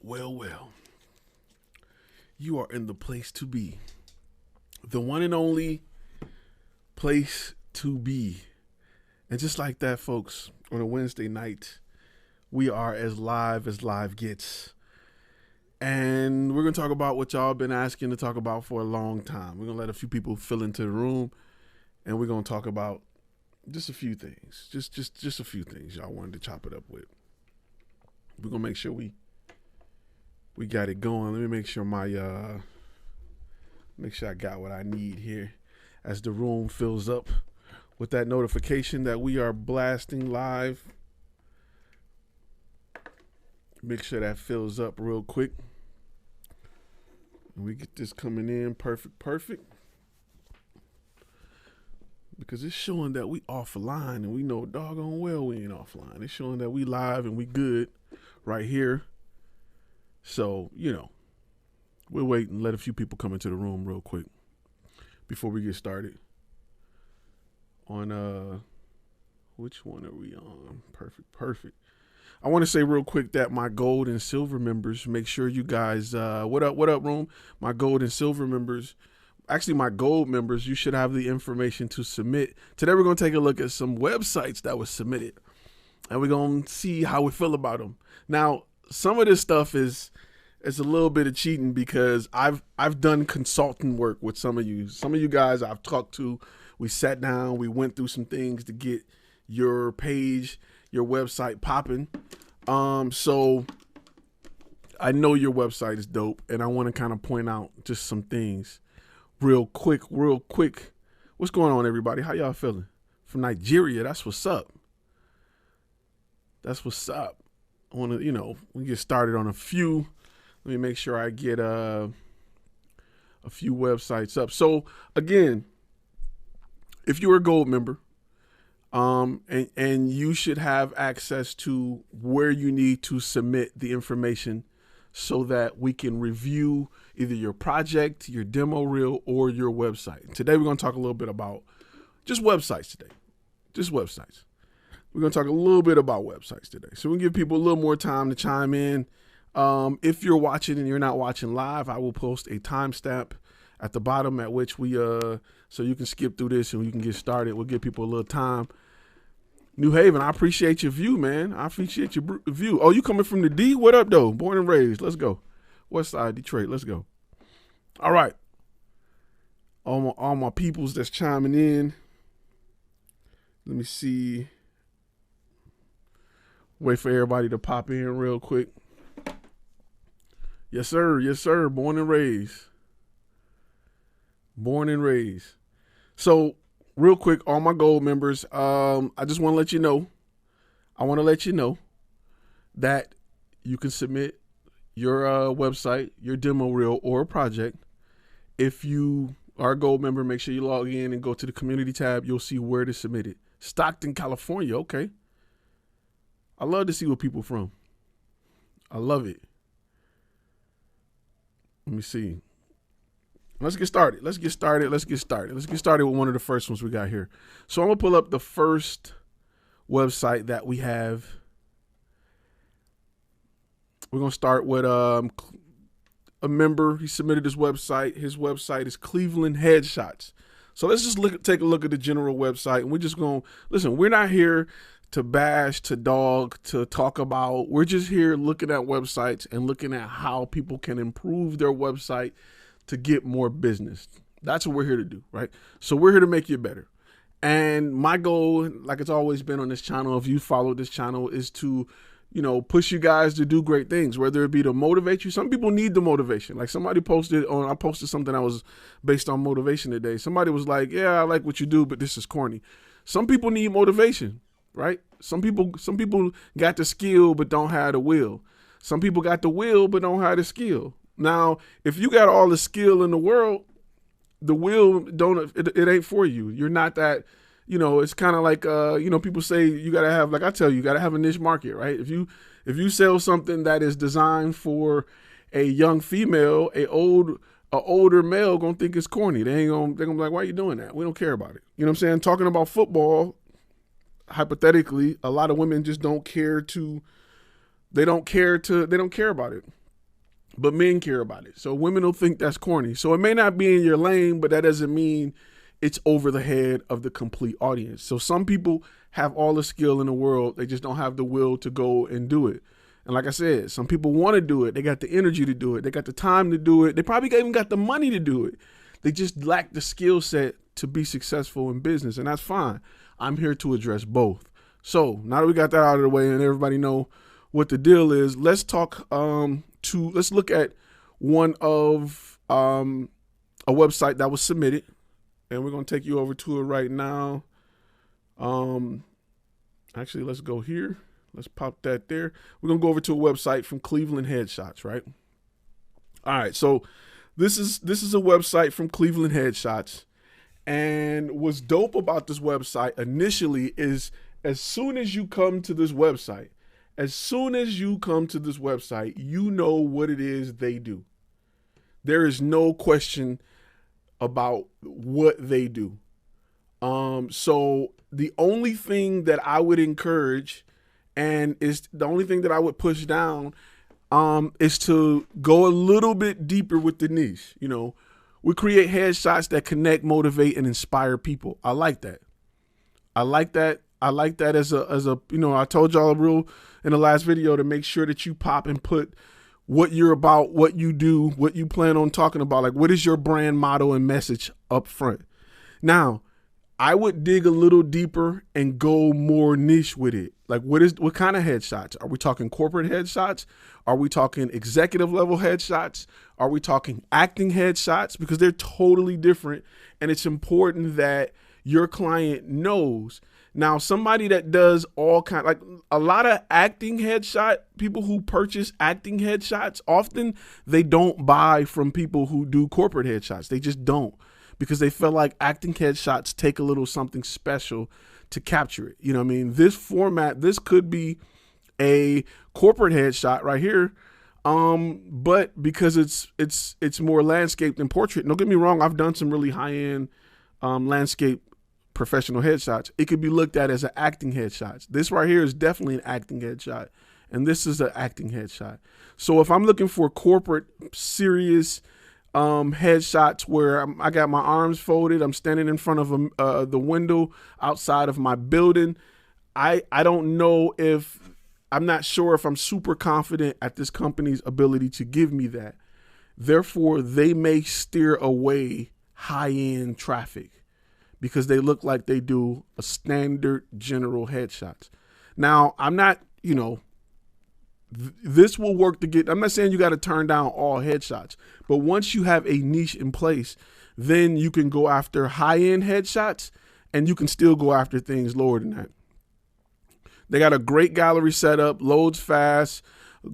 Well, well, you are in the place to be. The one and only place to be. And just like that, folks, on a Wednesday night, we are as live gets. And we're going to talk about what y'all been asking to talk about for a long time. We're going to let a few people fill into the room, and we're going to talk about just a few things. Just a few things y'all wanted to chop it up with. We're going to make sure we got it going. Let me make sure I got what I need here as the room fills up with that notification that we are blasting live. Make sure that fills up real quick. And we get this coming in perfect. Because it's showing that we offline, and we know doggone well we ain't offline. It's showing that we live and we good right here. So, we'll wait and let a few people come into the room real quick before we get started. On which one are we on? Perfect. I want to say real quick that my gold and silver members, make sure you guys, what up, room? My gold and silver members, actually my gold members, you should have the information to submit. Today we're going to take a look at some websites that was submitted, and we're going to see how we feel about them. Now, some of this stuff is a little bit of cheating because I've done consulting work with some of you. Some of you guys I've talked to. We sat down, we went through some things to get your page, your website popping. So I know your website is dope, and I want to kind of point out just some things real quick. What's going on, everybody? How y'all feeling? From Nigeria, that's what's up. I want to, we get started on a few. Let me make sure I get a few websites up. So again, if you're a gold member, and you should have access to where you need to submit the information so that we can review either your project, your demo reel, or your website. Today, we're going to talk a little bit about just websites today. Just websites. We're going to talk a little bit about websites today. So we'll give people a little more time to chime in. If you're watching and you're not watching live, I will post a timestamp at the bottom at which we, so you can skip through this and you can get started. We'll give people a little time. New Haven, I appreciate your view, man. I appreciate your view. Oh, you coming from the D? What up, though? Born and raised. Let's go. West Side, Detroit. Let's go. All right. All my peoples that's chiming in. Let me see. Wait for everybody to pop in real quick. Yes, sir. Born and raised. So, real quick, all my gold members, I just want to let you know. That you can submit your website, your demo reel, or a project. If you are a gold member, make sure you log in and go to the community tab. You'll see where to submit it. Stockton, California. Okay. I love to see where people from. I love it. Let me see. Let's get started with one of the first ones we got here. So I'm going to pull up the first website that we have. We're going to start with a member. He submitted his website. His website is Cleveland Headshots. So let's just take a look at the general website. And we're just going to, listen, we're not here to bash, to dog, to talk about. We're just here looking at websites and looking at how people can improve their website to get more business. That's what we're here to do, right? So we're here to make you better. And my goal, like it's always been on this channel, if you follow this channel, is to, push you guys to do great things, whether it be to motivate you. Some people need the motivation. Like somebody I posted something that was based on motivation today. Somebody was like, yeah, I like what you do, but this is corny. Some people need motivation, right? Some people got the skill, but don't have the will. Some people got the will, but don't have the skill. Now, if you got all the skill in the world, the will it ain't for you. You're not that, it's kind of like, people say you got to have, like I tell you, you got to have a niche market, right? If you sell something that is designed for a young female, a older male gonna think it's corny. They're gonna be like, why are you doing that? We don't care about it. You know what I'm saying? Talking about football, hypothetically, a lot of women just don't care about it. but men care about it. So women will think that's corny. So it may not be in your lane, but that doesn't mean it's over the head of the complete audience. So some people have all the skill in the world. They just don't have the will to go and do it. And like I said, some people want to do it. They got the energy to do it. They got the time to do it. They probably even got the money to do it. They just lack the skill set to be successful in business. And that's fine. I'm here to address both. So now that we got that out of the way and everybody know what the deal is, let's talk let's look at one of a website that was submitted, and we're going to take you over to it right now. Actually, let's go here. Let's pop that there. We're going to go over to a website from Cleveland Headshots, right? All right. So this is a website from Cleveland Headshots. And what's dope about this website initially is as soon as you come to this website, you know what it is they do. There is no question about what they do. So the only thing that I would encourage and is the only thing that I would push down is to go a little bit deeper with the niche. You know, we create headshots that connect, motivate, and inspire people. I like that. I like that as a you know, I told y'all a rule in the last video to make sure that you pop and put what you're about, what you do, what you plan on talking about. Like, what is your brand motto and message up front? Now, I would dig a little deeper and go more niche with it. Like, what kind of headshots? Are we talking corporate headshots? Are we talking executive level headshots? Are we talking acting headshots? Because they're totally different. And it's important that your client knows. Now, somebody that does all kind, like a lot of acting headshot, people who purchase acting headshots, often they don't buy from people who do corporate headshots. They just don't, because they feel like acting headshots take a little something special to capture it. You know what I mean? This format, this could be a corporate headshot right here. But because it's more landscape than portrait. Don't get me wrong, I've done some really high-end landscape professional headshots. It could be looked at as an acting headshots. This right here is definitely an acting headshot, and this is an acting headshot. So if I'm looking for corporate, serious headshots where I got my arms folded, I'm standing in front of the window outside of my building, I don't know if, I'm not sure if I'm super confident at this company's ability to give me that. Therefore, they may steer away high-end traffic because they look like they do a standard general headshots. Now, I'm not, you know, this will work to get, I'm not saying you got to turn down all headshots, but once you have a niche in place, then you can go after high-end headshots and you can still go after things lower than that. They got a great gallery setup, loads fast,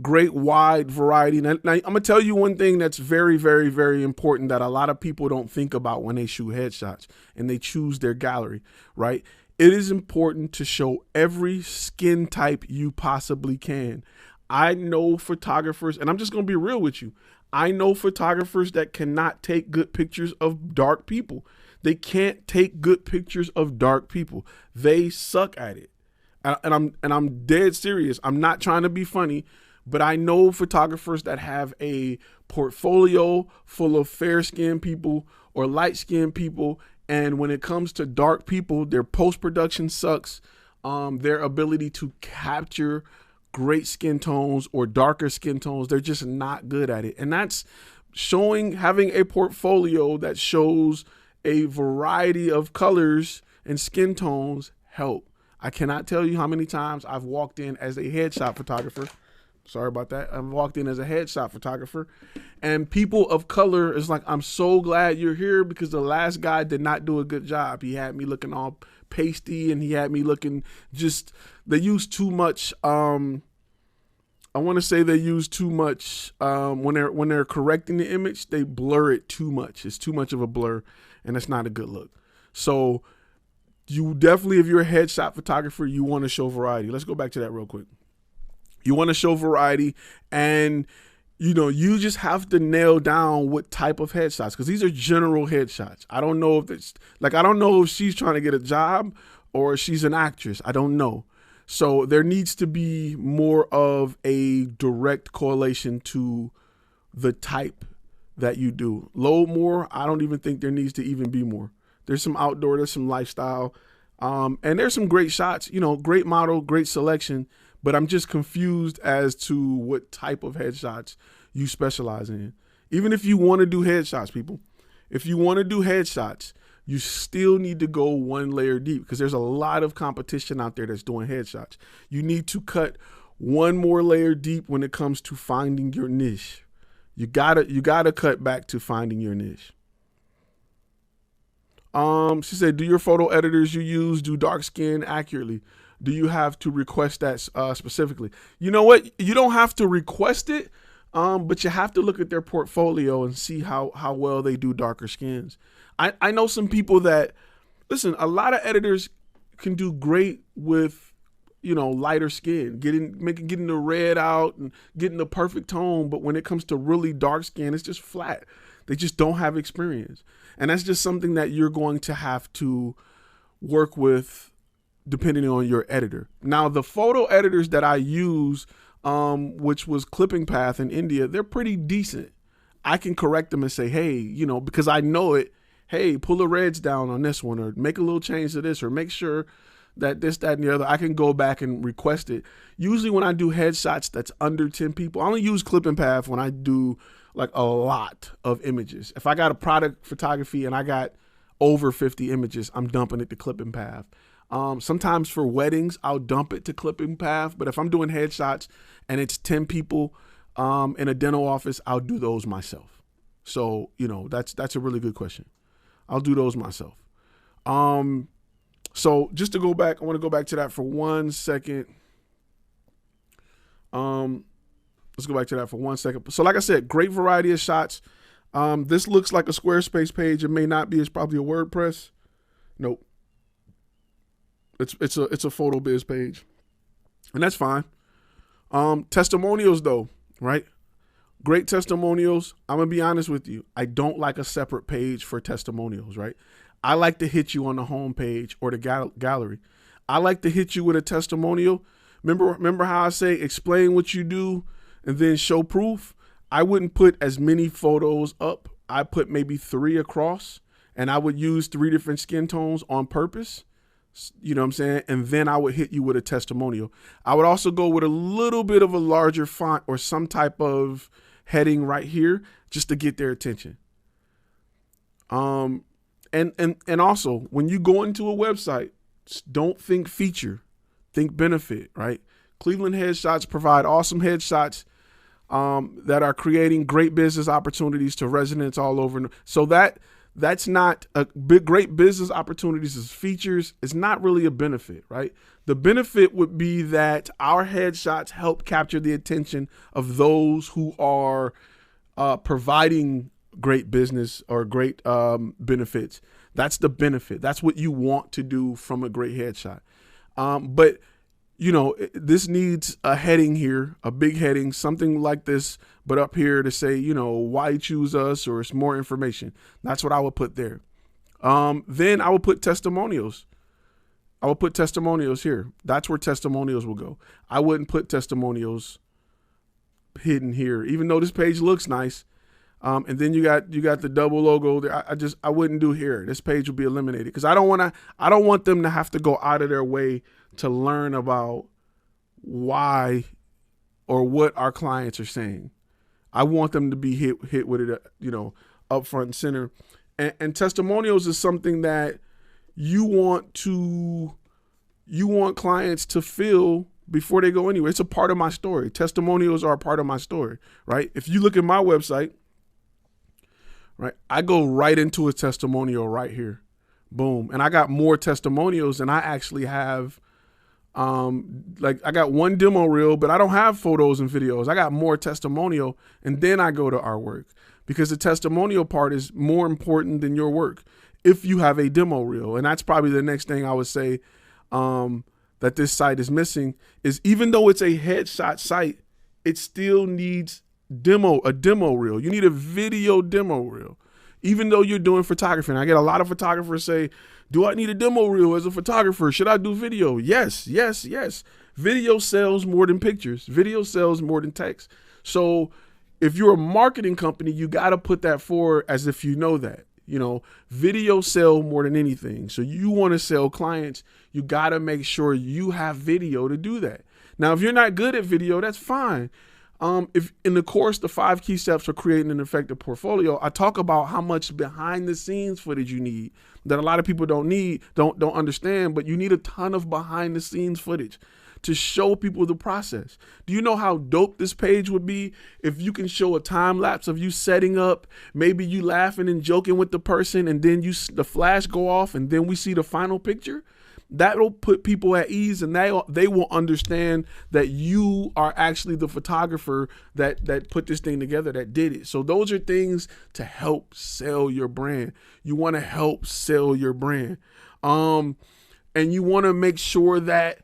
great wide variety. Now, I'm going to tell you one thing that's very, very, very important that a lot of people don't think about when they shoot headshots and they choose their gallery, right? It is important to show every skin type you possibly can. I know photographers, and I'm just going to be real with you. I know photographers that cannot take good pictures of dark people. They can't take good pictures of dark people. They suck at it. And I'm dead serious. I'm not trying to be funny, but I know photographers that have a portfolio full of fair-skinned people or light-skinned people, and when it comes to dark people, their post-production sucks. Their ability to capture great skin tones or darker skin tones, they're just not good at it. And that's having a portfolio that shows a variety of colors and skin tones help. I cannot tell you how many times I've walked in as a headshot photographer. Sorry about that. I've walked in as a headshot photographer, and people of color is like, I'm so glad you're here because the last guy did not do a good job. He had me looking all pasty and he had me looking just, they use too much. I want to say they use too much when they're correcting the image, they blur it too much. It's too much of a blur and it's not a good look. So you definitely, if you're a headshot photographer, you want to show variety. Let's go back to that real quick. You want to show variety, and you know, you just have to nail down what type of headshots, because these are general headshots. I don't know if it's like, I don't know if she's trying to get a job or she's an actress. I don't know. So there needs to be more of a direct correlation to the type that you do. Load more, I don't even think there needs to even be more. There's some outdoor, there's some lifestyle, and there's some great shots, great model, great selection, but I'm just confused as to what type of headshots you specialize in. Even if you want to do headshots, people, if you want to do headshots, you still need to go one layer deep because there's a lot of competition out there that's doing headshots. You need to cut one more layer deep when it comes to finding your niche. You gotta cut back to finding your niche. She said, do your photo editors you use do dark skin accurately? Do you have to request that specifically? You know what? You don't have to request it, but you have to look at their portfolio and see how well they do darker skins. I know some people that, listen, a lot of editors can do great with, lighter skin, getting the red out and getting the perfect tone. But when it comes to really dark skin, it's just flat. They just don't have experience. And that's just something that you're going to have to work with depending on your editor. Now, the photo editors that I use, which was Clipping Path in India, they're pretty decent. I can correct them and say, hey, because I know it, hey, pull the reds down on this one or make a little change to this or make sure that this, that, and the other. I can go back and request it. Usually when I do headshots that's under 10 people, I only use Clipping Path when I do like a lot of images. If I got a product photography and I got over 50 images, I'm dumping it to Clipping Path. Sometimes for weddings, I'll dump it to Clipping Path. But if I'm doing headshots and it's 10 people in a dental office, I'll do those myself. So, that's a really good question. I'll do those myself. So just to go back, I want to go back to that for 1 second. Let's go back to that for 1 second. So like I said, great variety of shots. This looks like a Squarespace page. It may not be. It's probably a WordPress. Nope. It's a photo biz page, and that's fine. Testimonials though, right? Great testimonials. I'm gonna be honest with you. I don't like a separate page for testimonials, right? I like to hit you on the home page or the gallery. I like to hit you with a testimonial. Remember how I say explain what you do and then show proof? I wouldn't put as many photos up. I put maybe 3 across, and I would use 3 different skin tones on purpose. You know what I'm saying? And then I would hit you with a testimonial. I would also go with a little bit of a larger font or some type of heading right here just to get their attention. And also, when you go into a website, don't think feature, think benefit, right? Cleveland Headshots provide awesome headshots that are creating great business opportunities to residents all over. So that's not a big, great business opportunities as features. It's not really a benefit, right? The benefit would be that our headshots help capture the attention of those who are providing great business or great benefits. That's the benefit. That's what you want to do from a great headshot. But this needs a heading here, a big heading, something like this, but up here to say, why choose us, or it's more information. That's what I would put there. Then I would put testimonials. I would put testimonials here. That's where testimonials will go. I wouldn't put testimonials hidden here, even though this page looks nice. And then you got the double logo there. I wouldn't do here. This page will be eliminated because I don't want them to have to go out of their way to learn about why or what our clients are saying. I want them to be hit with it, up front and center. And testimonials is something that you want clients to feel before they go anywhere. It's a part of my story. Testimonials are a part of my story, right? If you look at my website, right, I go right into a testimonial right here. Boom. And I got more testimonials than I actually have. I got one demo reel, but I don't have photos and videos. I got more testimonial, and then I go to our work because the testimonial part is more important than your work if you have a demo reel. And that's probably the next thing I would say that this site is missing is even though it's a headshot site, it still needs a demo reel. You need a video demo reel. Even though you're doing photography, and I get a lot of photographers say, do I need a demo reel as a photographer? Should I do video? Yes. Video sells more than pictures. Video sells more than text. So if you're a marketing company, you got to put that forward as if you know that. Video sell more than anything. So you want to sell clients, you got to make sure you have video to do that. Now, if you're not good at video, that's fine. If in the course, the 5 key steps for creating an effective portfolio, I talk about how much behind the scenes footage you need that a lot of people don't understand, but you need a ton of behind the scenes footage to show people the process. Do you know how dope this page would be if you can show a time lapse of you setting up, maybe you laughing and joking with the person, and then the flash go off and then we see the final picture? That'll put people at ease, and they will understand that you are actually the photographer that put this thing together, that did it. So those are things to help sell your brand. You want to help sell your brand. And you want to make sure that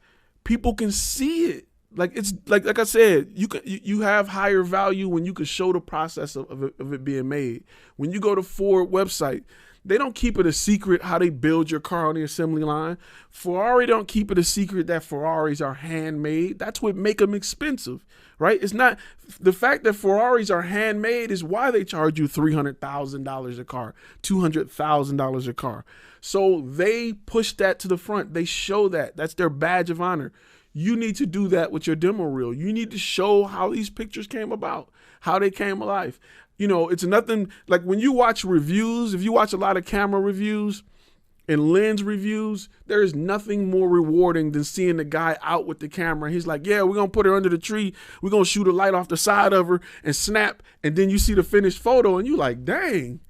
people can see it. Like it's like I said, you have higher value when you can show the process of it being made. When you go to Ford website, they don't keep it a secret how they build your car on the assembly line. Ferrari don't keep it a secret that Ferraris are handmade. That's what make them expensive, right? It's not the fact that Ferraris are handmade is why they charge you $300,000 a car, $200,000 a car. So they push that to the front. They show that. That's their badge of honor. You need to do that with your demo reel. You need to show how these pictures came about, how they came alive. It's nothing like when you watch reviews, if you watch a lot of camera reviews and lens reviews, there is nothing more rewarding than seeing the guy out with the camera. He's like, yeah, we're going to put her under the tree. We're going to shoot a light off the side of her and snap. And then you see the finished photo and you're like, dang,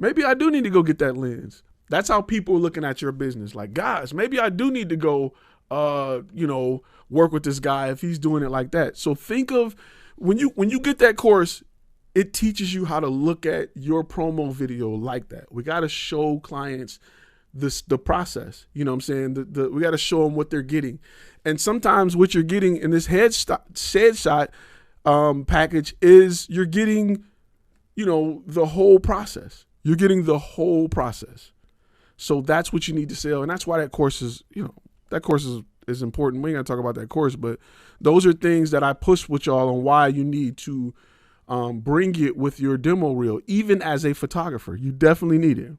maybe I do need to go get that lens. That's how people are looking at your business. Like, guys, maybe I do need to go, work with this guy if he's doing it like that. So think of when you get that course, it teaches you how to look at your promo video like that. We got to show clients the process. You know what I'm saying? We got to show them what they're getting. And sometimes what you're getting in this headshot package is you're getting, the whole process. You're getting the whole process. So that's what you need to sell. And that's why that course is, is important. We ain't gonna talk about that course, but those are things that I push with y'all on why you need to bring it with your demo reel. Even as a photographer, you definitely need it.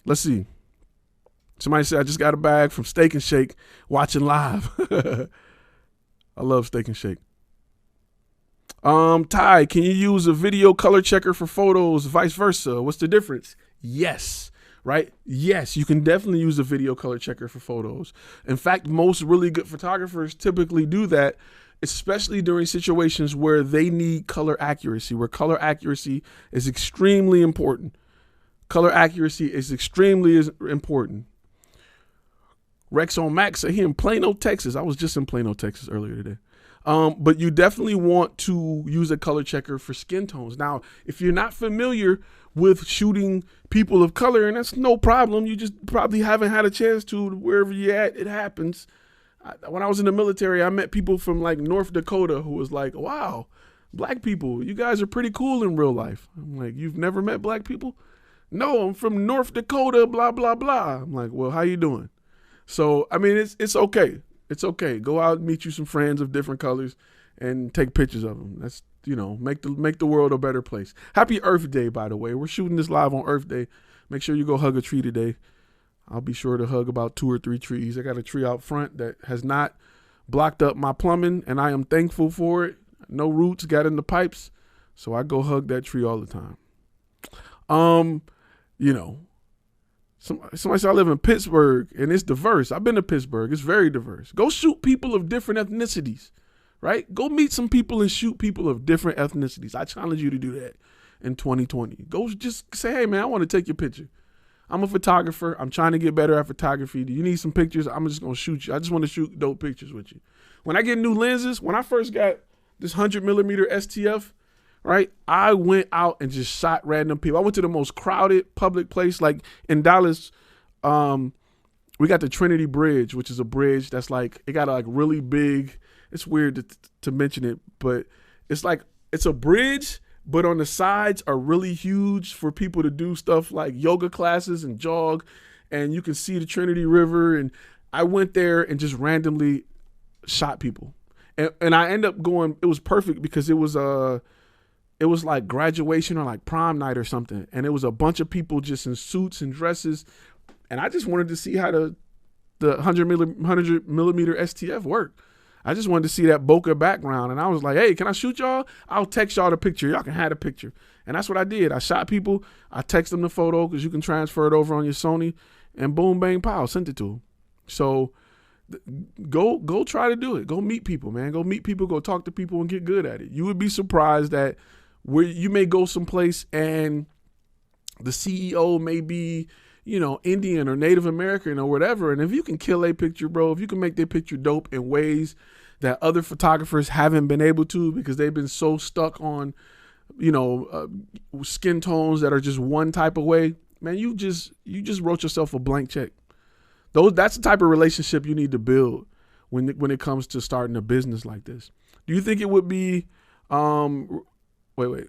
Let's see. Somebody said, I just got a bag from Steak and Shake watching live. I love Steak and Shake. Ty, can you use a video color checker for photos, vice versa? What's the difference? Yes. Right? Yes, you can definitely use a video color checker for photos. In fact, most really good photographers typically do that, especially during situations where they need color accuracy, where color accuracy is extremely important. Color accuracy is extremely important. Rex on Max said he in Plano, Texas. I was just in Plano, Texas earlier today. But you definitely want to use a color checker for skin tones. Now, if you're not familiar with shooting people of color, and that's no problem, you just probably haven't had a chance to. Wherever you're at, it happens. When I was in the military, I met people from like North Dakota who was like, wow, black people, you guys are pretty cool in real life. I'm like, you've never met black people? No, I'm from North Dakota, blah, blah, blah. I'm like, well, how you doing? So, I mean, it's okay. It's okay. Go out and meet you some friends of different colors and take pictures of them. That's, make the world a better place. Happy Earth Day, by the way. We're shooting this live on Earth Day. Make sure you go hug a tree today. I'll be sure to hug about 2 or 3 trees. I got a tree out front that has not blocked up my plumbing, and I am thankful for it. No roots got in the pipes, so I go hug that tree all the time. Somebody said I live in Pittsburgh, and it's diverse. I've been to Pittsburgh. It's very diverse. Go shoot people of different ethnicities, right? Go meet some people and shoot people of different ethnicities. I challenge you to do that in 2020. Go just say, hey, man, I want to take your picture. I'm a photographer. I'm trying to get better at photography. Do you need some pictures? I'm just going to shoot you. I just want to shoot dope pictures with you. When I get new lenses, when I first got this 100mm STF, right, I went out and just shot random people. I went to the most crowded public place, like in Dallas. We got the Trinity Bridge, which is a bridge that's like, it got a like really big, it's weird to mention it, but it's like, it's a bridge, but on the sides are really huge for people to do stuff like yoga classes and jog, and you can see the Trinity River. And I went there and just randomly shot people. And I end up going, it was perfect because it was it was like graduation or like prom night or something. And it was a bunch of people just in suits and dresses. And I just wanted to see how the 100 millimeter STF worked. I just wanted to see that bokeh background. And I was like, hey, can I shoot y'all? I'll text y'all the picture. Y'all can have the picture. And that's what I did. I shot people. I text them the photo because you can transfer it over on your Sony. And boom, bang, pow, sent it to them. So go try to do it. Go meet people, man. Go meet people. Go talk to people and get good at it. You would be surprised that where you may go someplace and the CEO may be, Indian or Native American or whatever. And if you can kill a picture, bro, if you can make their picture dope in ways that other photographers haven't been able to because they've been so stuck on, skin tones that are just one type of way, man, you just wrote yourself a blank check. That's the type of relationship you need to build when it comes to starting a business like this. Do you think it would be, wait.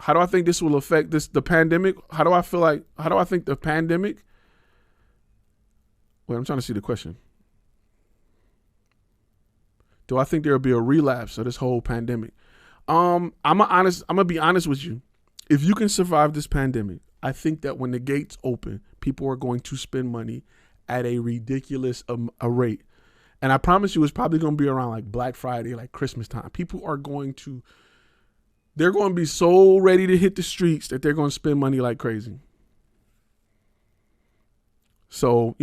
How do I think this will affect the pandemic? How do I think the pandemic? Wait, I'm trying to see the question. Do I think there'll be a relapse of this whole pandemic? I'm gonna be honest with you. If you can survive this pandemic, I think that when the gates open, people are going to spend money at a ridiculous a rate. And I promise you, it's probably going to be around like Black Friday, like Christmas time. People are they're going to be so ready to hit the streets that they're going to spend money like crazy. So,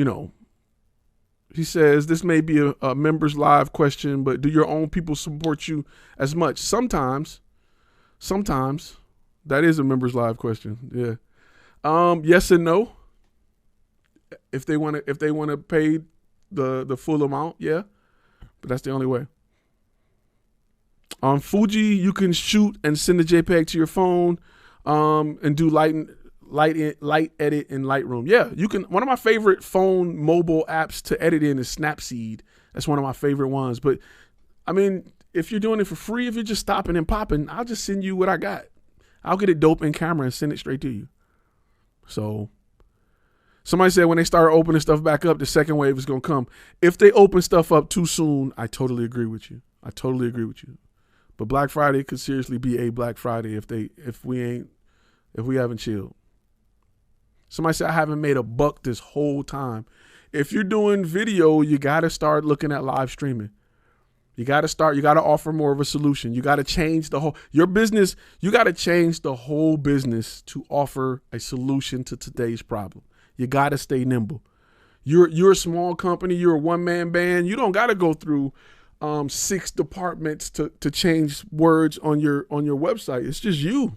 he says, this may be a members live question, but do your own people support you as much? Sometimes that is a members live question. Yeah. Yes and no. If they want to pay the full amount, yeah. But that's the only way. On Fuji, you can shoot and send a JPEG to your phone, and do light edit in Lightroom. Yeah, you can. One of my favorite phone mobile apps to edit in is Snapseed. That's one of my favorite ones. But I mean, if you're doing it for free, if you're just stopping and popping, I'll just send you what I got. I'll get it dope in camera and send it straight to you. So somebody said when they start opening stuff back up, the second wave is going to come. If they open stuff up too soon, I totally agree with you. But Black Friday could seriously be a Black Friday if we haven't chilled. Somebody said I haven't made a buck this whole time. If you're doing video, you got to start looking at live streaming. You got to offer more of a solution. You got to change your business. You got to change the whole business to offer a solution to today's problem. You got to stay nimble. You're a small company. You're a one-man band. You don't got to go through 6 departments to change words on your website. It's just you.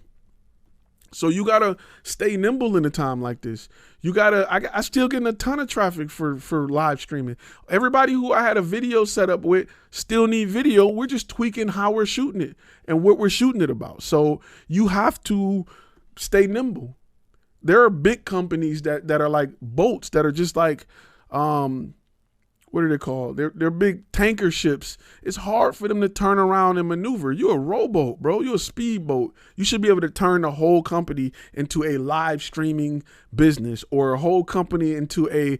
So you gotta stay nimble in a time like this. I still getting a ton of traffic for live streaming. Everybody who I had a video set up with still need video. We're just tweaking how we're shooting it and what we're shooting it about. So you have to stay nimble. There are big companies that are like boats that are just like, what are they called? They're big tanker ships. It's hard for them to turn around and maneuver. You're a rowboat, bro. You're a speedboat. You should be able to turn the whole company into a live streaming business, or a whole company into a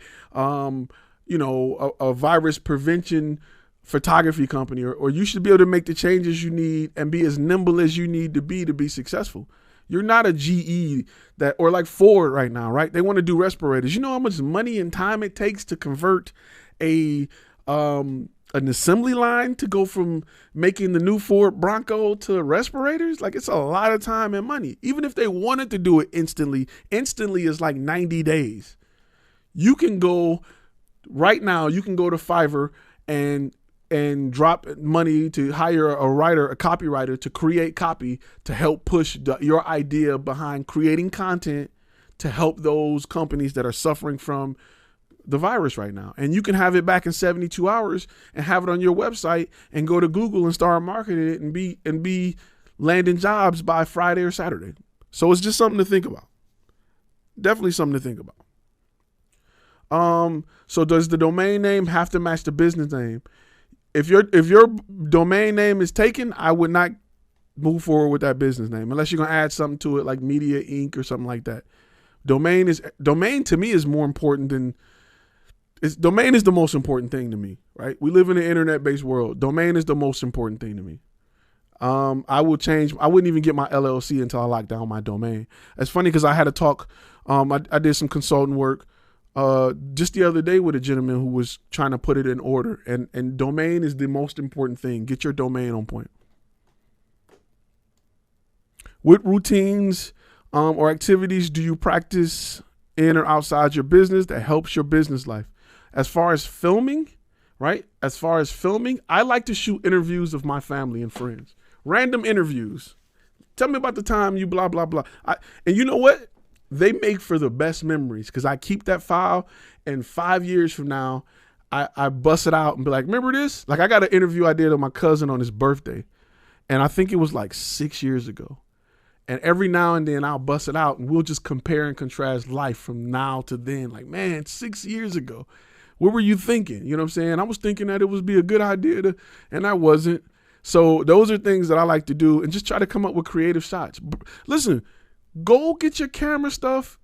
virus prevention photography company, or you should be able to make the changes you need and be as nimble as you need to be successful. You're not a GE or like Ford right now, right? They want to do respirators. You know how much money and time it takes to convert an assembly line to go from making the new Ford Bronco to respirators? Like, it's a lot of time and money. Even if they wanted to do it instantly is like 90 days. You can go right now, you can go to Fiverr and drop money to hire a copywriter to create copy to help push your idea behind creating content to help those companies that are suffering from the virus right now. And you can have it back in 72 hours and have it on your website and go to Google and start marketing it and be landing jobs by Friday or Saturday. So it's just something to think about. Definitely something to think about. So does the domain name have to match the business name? If your domain name is taken, I would not move forward with that business name unless you're going to add something to it like Media Inc. or something like that. Domain to me is more important than domain is the most important thing to me, right? We live in an internet-based world. Domain is the most important thing to me. I wouldn't even get my LLC until I locked down my domain. It's funny because I had a talk. I did some consulting work just the other day with a gentleman who was trying to put it in order. And domain is the most important thing. Get your domain on point. What routines or activities do you practice in or outside your business that helps your business life? As far as filming, right? As far as filming, I like to shoot interviews of my family and friends. Random interviews. Tell me about the time you blah, blah, blah. And you know what? They make for the best memories because I keep that file, and 5 years from now, I bust it out and be like, remember this? Like I got an interview I did of my cousin on his birthday, and I think it was like 6 years ago. And every now and then I'll bust it out and we'll just compare and contrast life from now to then. Like, man, 6 years ago, what were you thinking? You know what I'm saying? I was thinking that it would be a good idea and I wasn't. So those are things that I like to do and just try to come up with creative shots. Listen, go get your camera stuff.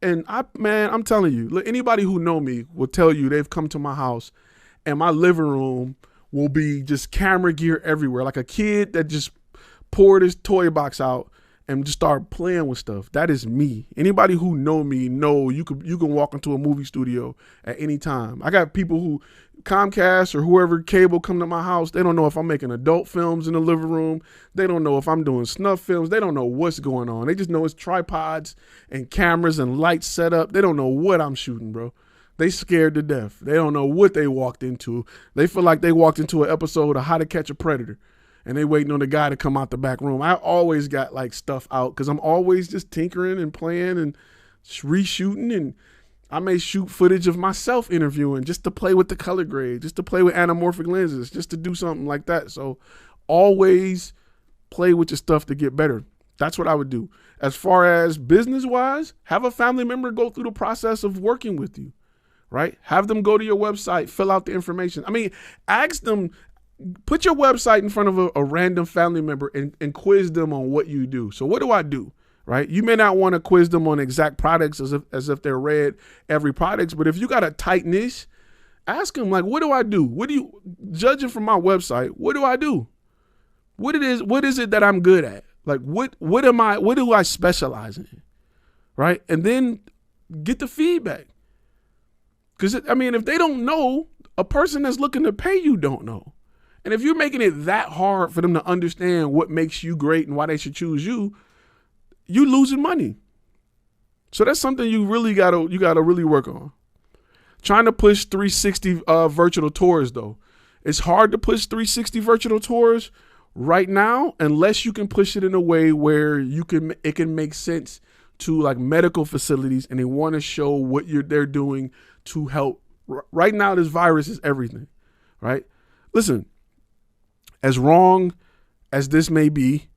And I'm telling you, look, anybody who know me will tell you they've come to my house and my living room will be just camera gear everywhere. Like a kid that just poured his toy box out and just start playing with stuff. That is me. Anybody who know me know you can walk into a movie studio at any time. I got people who Comcast or whoever cable come to my house. They don't know if I'm making adult films in the living room. They don't know if I'm doing snuff films. They don't know what's going on. They just know it's tripods and cameras and lights set up. They don't know what I'm shooting, bro. They scared to death. They don't know what they walked into. They feel like they walked into an episode of How to Catch a Predator. And they waiting on the guy to come out the back room. I always got like stuff out because I'm always just tinkering and playing and reshooting. And I may shoot footage of myself interviewing just to play with the color grade, just to play with anamorphic lenses, just to do something like that. So always play with your stuff to get better. That's what I would do. As far as business-wise, have a family member go through the process of working with you, right? Have them go to your website, fill out the information. I mean, ask them. Put your website in front of a random family member and quiz them on what you do. So what do I do, right? You may not want to quiz them on exact products as if they're read every product, but if you got a tight niche, ask them like, what do I do? Judging from my website, what do I do? What is it that I'm good at? Like what do I specialize in? Right? And then get the feedback. Because if they don't know, a person that's looking to pay you don't know. And if you're making it that hard for them to understand what makes you great and why they should choose you, you losing money. So that's something you gotta really work on. Trying to push 360 virtual tours though. It's hard to push 360 virtual tours right now unless you can push it in a way where it can make sense to like medical facilities and they want to show what they're doing to help. Right now, this virus is everything, right? Listen. As wrong as this may be,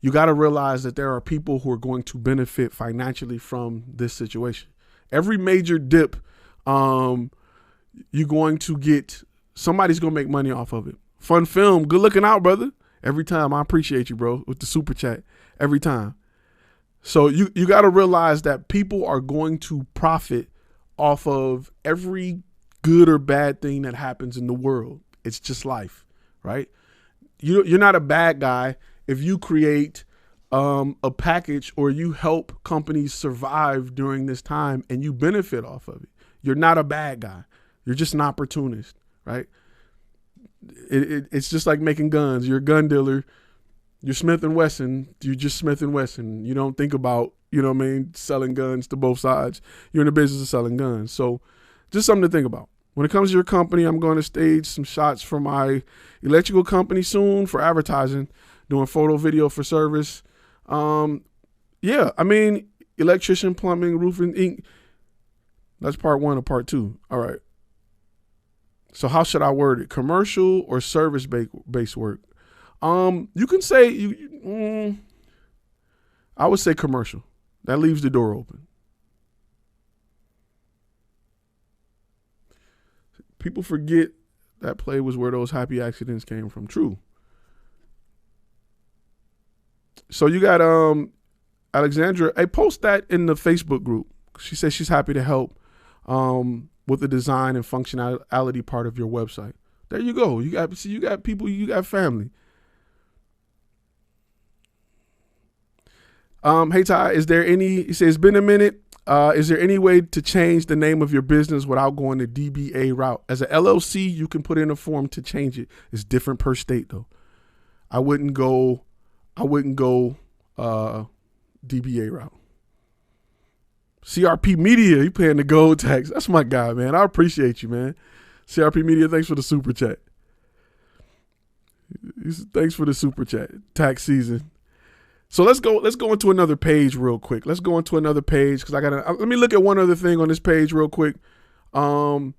you got to realize that there are people who are going to benefit financially from this situation. Every major dip, you're going to get, somebody's going to make money off of it. Fun film, good looking out, brother. Every time. I appreciate you, bro, with the super chat. Every time. So you got to realize that people are going to profit off of every good or bad thing that happens in the world. It's just life, right? You're not a bad guy if you create a package or you help companies survive during this time and you benefit off of it. You're not a bad guy. You're just an opportunist, right? It's just like making guns. You're a gun dealer. You're Smith & Wesson. You're just Smith & Wesson. You don't think about, selling guns to both sides. You're in the business of selling guns. So just something to think about. When it comes to your company, I'm going to stage some shots for my electrical company soon for advertising, doing photo, video for service. Electrician, plumbing, roofing, ink. That's part one of part two. All right. So how should I word it? Commercial or service-based work? You can say, I would say commercial. That leaves the door open. People forget that play was where those happy accidents came from. True. So you got Alexandra. Hey, post that in the Facebook group. She says she's happy to help with the design and functionality part of your website. There you go. You got people. You got family. Hey Ty, is there any, he says, it's been a minute. Is there any way to change the name of your business without going the DBA route? As an LLC, you can put in a form to change it. It's different per state though. I wouldn't go DBA route. CRP Media, you paying the gold tax. That's my guy, man. I appreciate you, man. CRP Media, thanks for the super chat. Thanks for the super chat. Tax season. So let's go into another page real quick. Let's go into another page because let me look at one other thing on this page real quick. So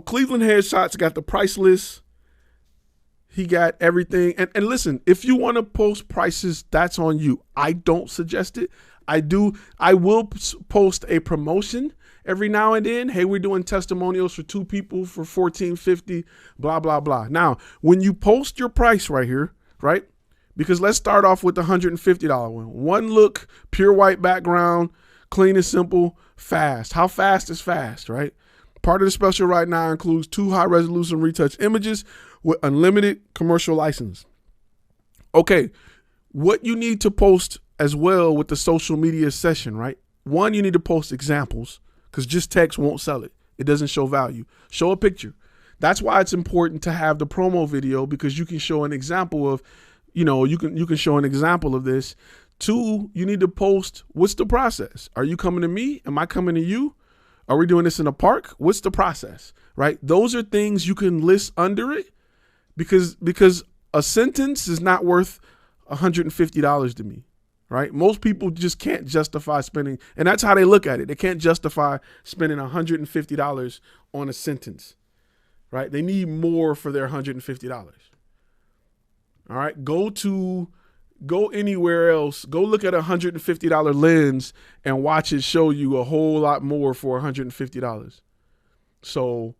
Cleveland Headshots got the price list. He got everything. And listen, if you want to post prices, that's on you. I don't suggest it. I will post a promotion every now and then. Hey, we're doing testimonials for 2 people for $14.50, blah, blah, blah. Now, when you post your price right here, right? Because let's start off with the $150 one. One look, pure white background, clean and simple, fast. How fast is fast, right? Part of the special right now includes 2 high-resolution retouch images with unlimited commercial license. Okay, what you need to post as well with the social media session, right? One, you need to post examples because just text won't sell it. It doesn't show value. Show a picture. That's why it's important to have the promo video because you can show an example of, you can show an example of this. 2, you need to post, what's the process? Are you coming to me? Am I coming to you? Are we doing this in a park? What's the process, right? Those are things you can list under it because a sentence is not worth $150 to me, right? Most people just can't justify spending, and that's how they look at it. They can't justify spending $150 on a sentence, right? They need more for their $150. All right, go anywhere else. Go look at a $150 lens and watch it show you a whole lot more for $150. So,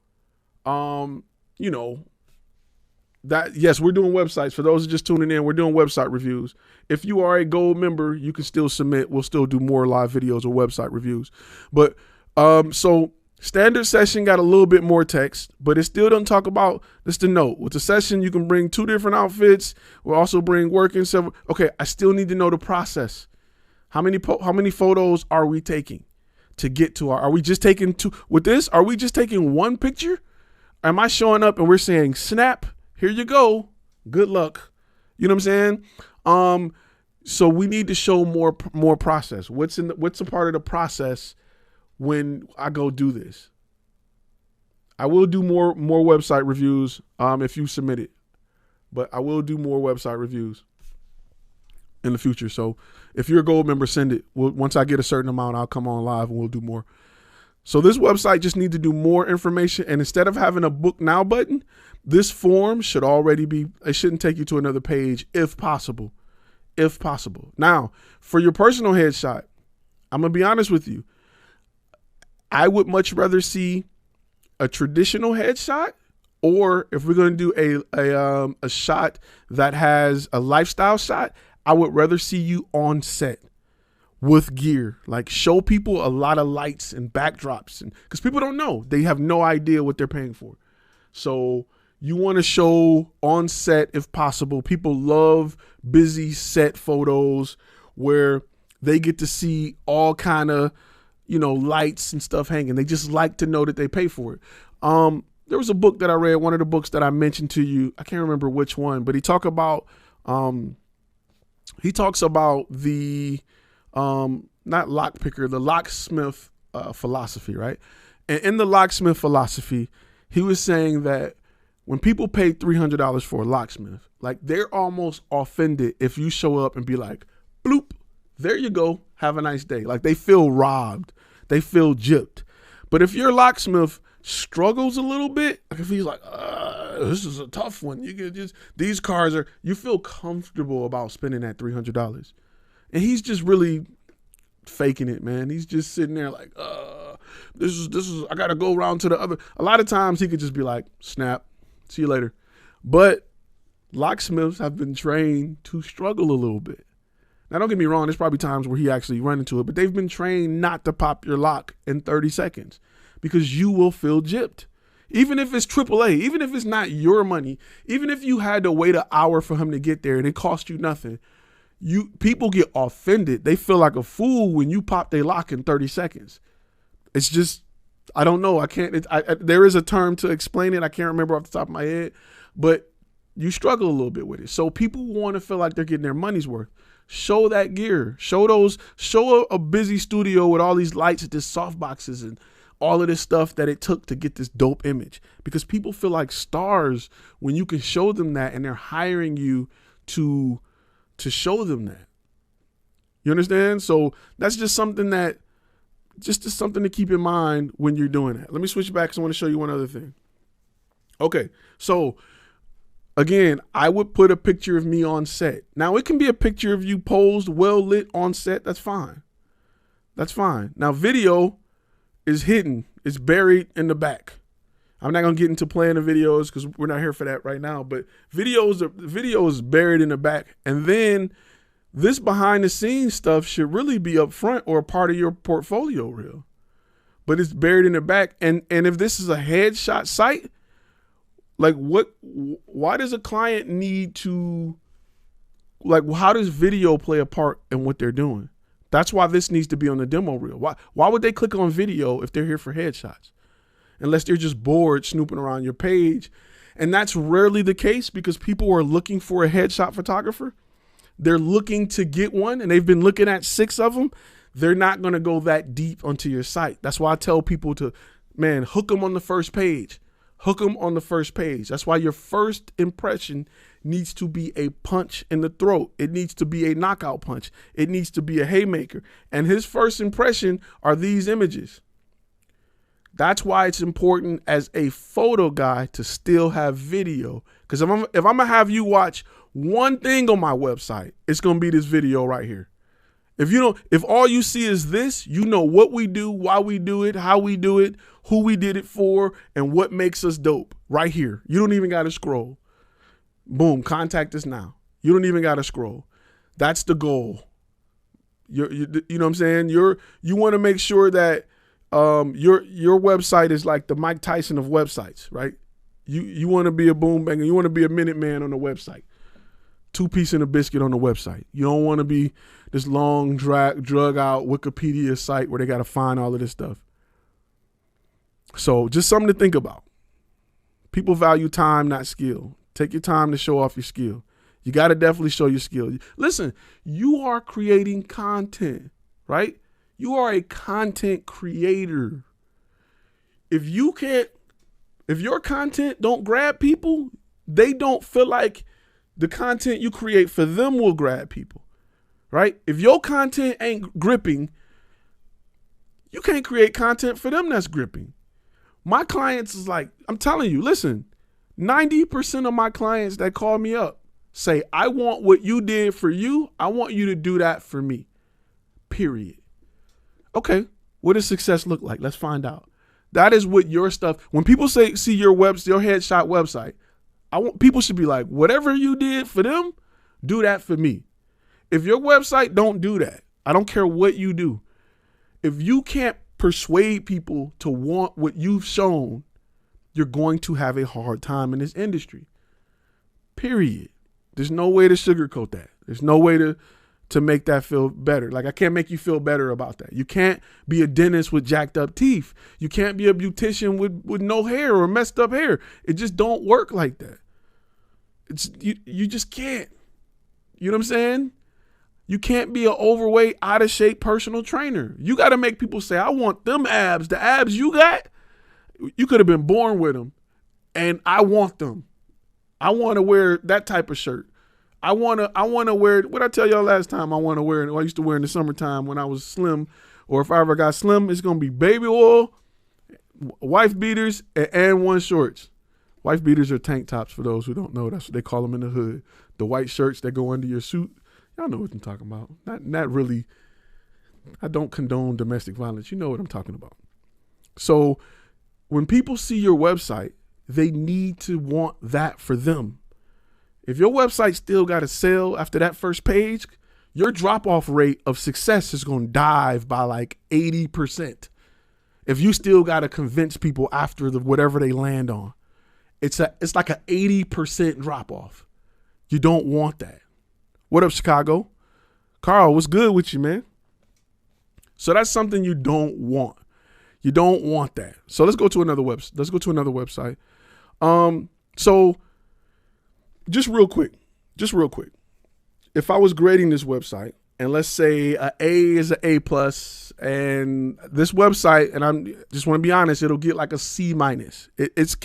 that, yes, we're doing websites. For those who are just tuning in, we're doing website reviews. If you are a gold member, you can still submit. We'll still do more live videos or website reviews. But so standard session got a little bit more text, but it still doesn't talk about this. To note, with the session, you can bring 2 different outfits. We'll also bring working several. Okay, I still need to know the process. How many photos are we taking to get to are we just taking 2 with this? Are we just taking 1 picture? Am I showing up and we're saying snap? Here you go. Good luck. You know what I'm saying? So we need to show more process. What's a part of the process when I go do this? I will do more website reviews if you submit it, but I will do more website reviews in the future. So if you're a gold member, send it. Once I get a certain amount, I'll come on live and we'll do more. So this website just needs to do more information. And instead of having a book now button, this form should already be, it shouldn't take you to another page if possible. If possible. Now, for your personal headshot, I'm going to be honest with you. I would much rather see a traditional headshot, or if we're going to do a shot that has a lifestyle shot, I would rather see you on set with gear, like show people a lot of lights and backdrops, and because people don't know, they have no idea what they're paying for. So you want to show on set if possible. People love busy set photos where they get to see all kind of, lights and stuff hanging. They just like to know that they pay for it. There was a book that I read, one of the books that I mentioned to you. I can't remember which one, but he talks about the not lockpicker, the locksmith philosophy, right? And in the locksmith philosophy, he was saying that when people pay $300 for a locksmith, like they're almost offended if you show up and be like, bloop, there you go, have a nice day. Like they feel robbed, they feel gypped. But if your locksmith struggles a little bit, like if he's like, this is a tough one, you can just, these cars are, you feel comfortable about spending that $300. And he's just really faking it, man. He's just sitting there like, this is, I got to go around to the other. A lot of times he could just be like, snap, see you later. But locksmiths have been trained to struggle a little bit. Now, don't get me wrong. There's probably times where he actually run into it, but they've been trained not to pop your lock in 30 seconds because you will feel gypped. Even if it's AAA, even if it's not your money, even if you had to wait an hour for him to get there and it cost you nothing, people get offended. They feel like a fool when you pop their lock in 30 seconds. It's just, I don't know. I can't, there is a term to explain it. I can't remember off the top of my head, but you struggle a little bit with it. So people want to feel like they're getting their money's worth. Show that gear, show a busy studio with all these lights, this soft boxes and all of this stuff that it took to get this dope image, because people feel like stars when you can show them that and they're hiring you to show them that. You understand? So that's just something that, just something to keep in mind when you're doing that. Let me switch back because I want to show you one other thing. Okay, so again, I would put a picture of me on set. Now it can be a picture of you posed, well lit on set. That's fine. That's fine. Now video is hidden. It's buried in the back. I'm not going to get into playing the videos because we're not here for that right now, but video is buried in the back. And then this behind the scenes stuff should really be up front or a part of your portfolio reel, but it's buried in the back. And if this is a headshot site, like why does a client need to, like, how does video play a part in what they're doing? That's why this needs to be on the demo reel. Why would they click on video if they're here for headshots? Unless they're just bored snooping around your page. And that's rarely the case because people are looking for a headshot photographer. They're looking to get one and they've been looking at 6 of them. They're not going to go that deep onto your site. That's why I tell people to, man, hook them on the first page. Hook them on the first page. That's why your first impression needs to be a punch in the throat. It needs to be a knockout punch. It needs to be a haymaker. And his first impression are these images. That's why it's important as a photo guy to still have video. Because if I'm going to have you watch one thing on my website, it's going to be this video right here. If all you see is this, you know what we do, why we do it, how we do it, who we did it for, and what makes us dope right here. You don't even got to scroll. Boom, contact us now. You don't even got to scroll. That's the goal. You know what I'm saying? You want to make sure that your website is like the Mike Tyson of websites, right? You want to be a boom banger. You want to be a minute man on the website. 2-piece and a biscuit on the website. You don't want to be this long drug out Wikipedia site where they got to find all of this stuff. So just something to think about. People value time, not skill. Take your time to show off your skill. You got to definitely show your skill. Listen, you are creating content, right? You are a content creator. If your content don't grab people, they don't feel like the content you create for them will grab people, right? If your content ain't gripping, you can't create content for them that's gripping. My clients is like, I'm telling you, listen, 90% of my clients that call me up say, I want what you did for you. I want you to do that for me, period. Okay, what does success look like? Let's find out. That is what your stuff, when people see your headshot website, people should be like, whatever you did for them, do that for me. If your website don't do that, I don't care what you do. If you can't persuade people to want what you've shown, you're going to have a hard time in this industry. Period. There's no way to sugarcoat that. There's no way to make that feel better. Like, I can't make you feel better about that. You can't be a dentist with jacked up teeth. You can't be a beautician with no hair or messed up hair. It just don't work like that. You just can't. You know what I'm saying? You can't be an overweight, out of shape personal trainer. You got to make people say, I want them abs. The abs you got, you could have been born with them, and I want them. I want to wear that type of shirt. I want to wear, what I tell y'all last time I want to wear, I used to wear in the summertime when I was slim, or if I ever got slim, it's going to be baby oil, wife beaters, and one shorts. Wife beaters are tank tops for those who don't know. That's what they call them in the hood. The white shirts that go under your suit. Y'all know what I'm talking about. Not really. I don't condone domestic violence. You know what I'm talking about. So when people see your website, they need to want that for them. If your website still got to sell after that first page, your drop-off rate of success is going to dive by like 80%. if you still got to convince people after whatever they land on. It's like an 80% drop off. You don't want that. What up, Chicago? Carl, what's good with you, man? So that's something you don't want. You don't want that. So let's go to another website. So just real quick. If I was grading this website, and let's say a A is an A plus, and this website, and I'm just want to be honest, it'll get like a C minus. It's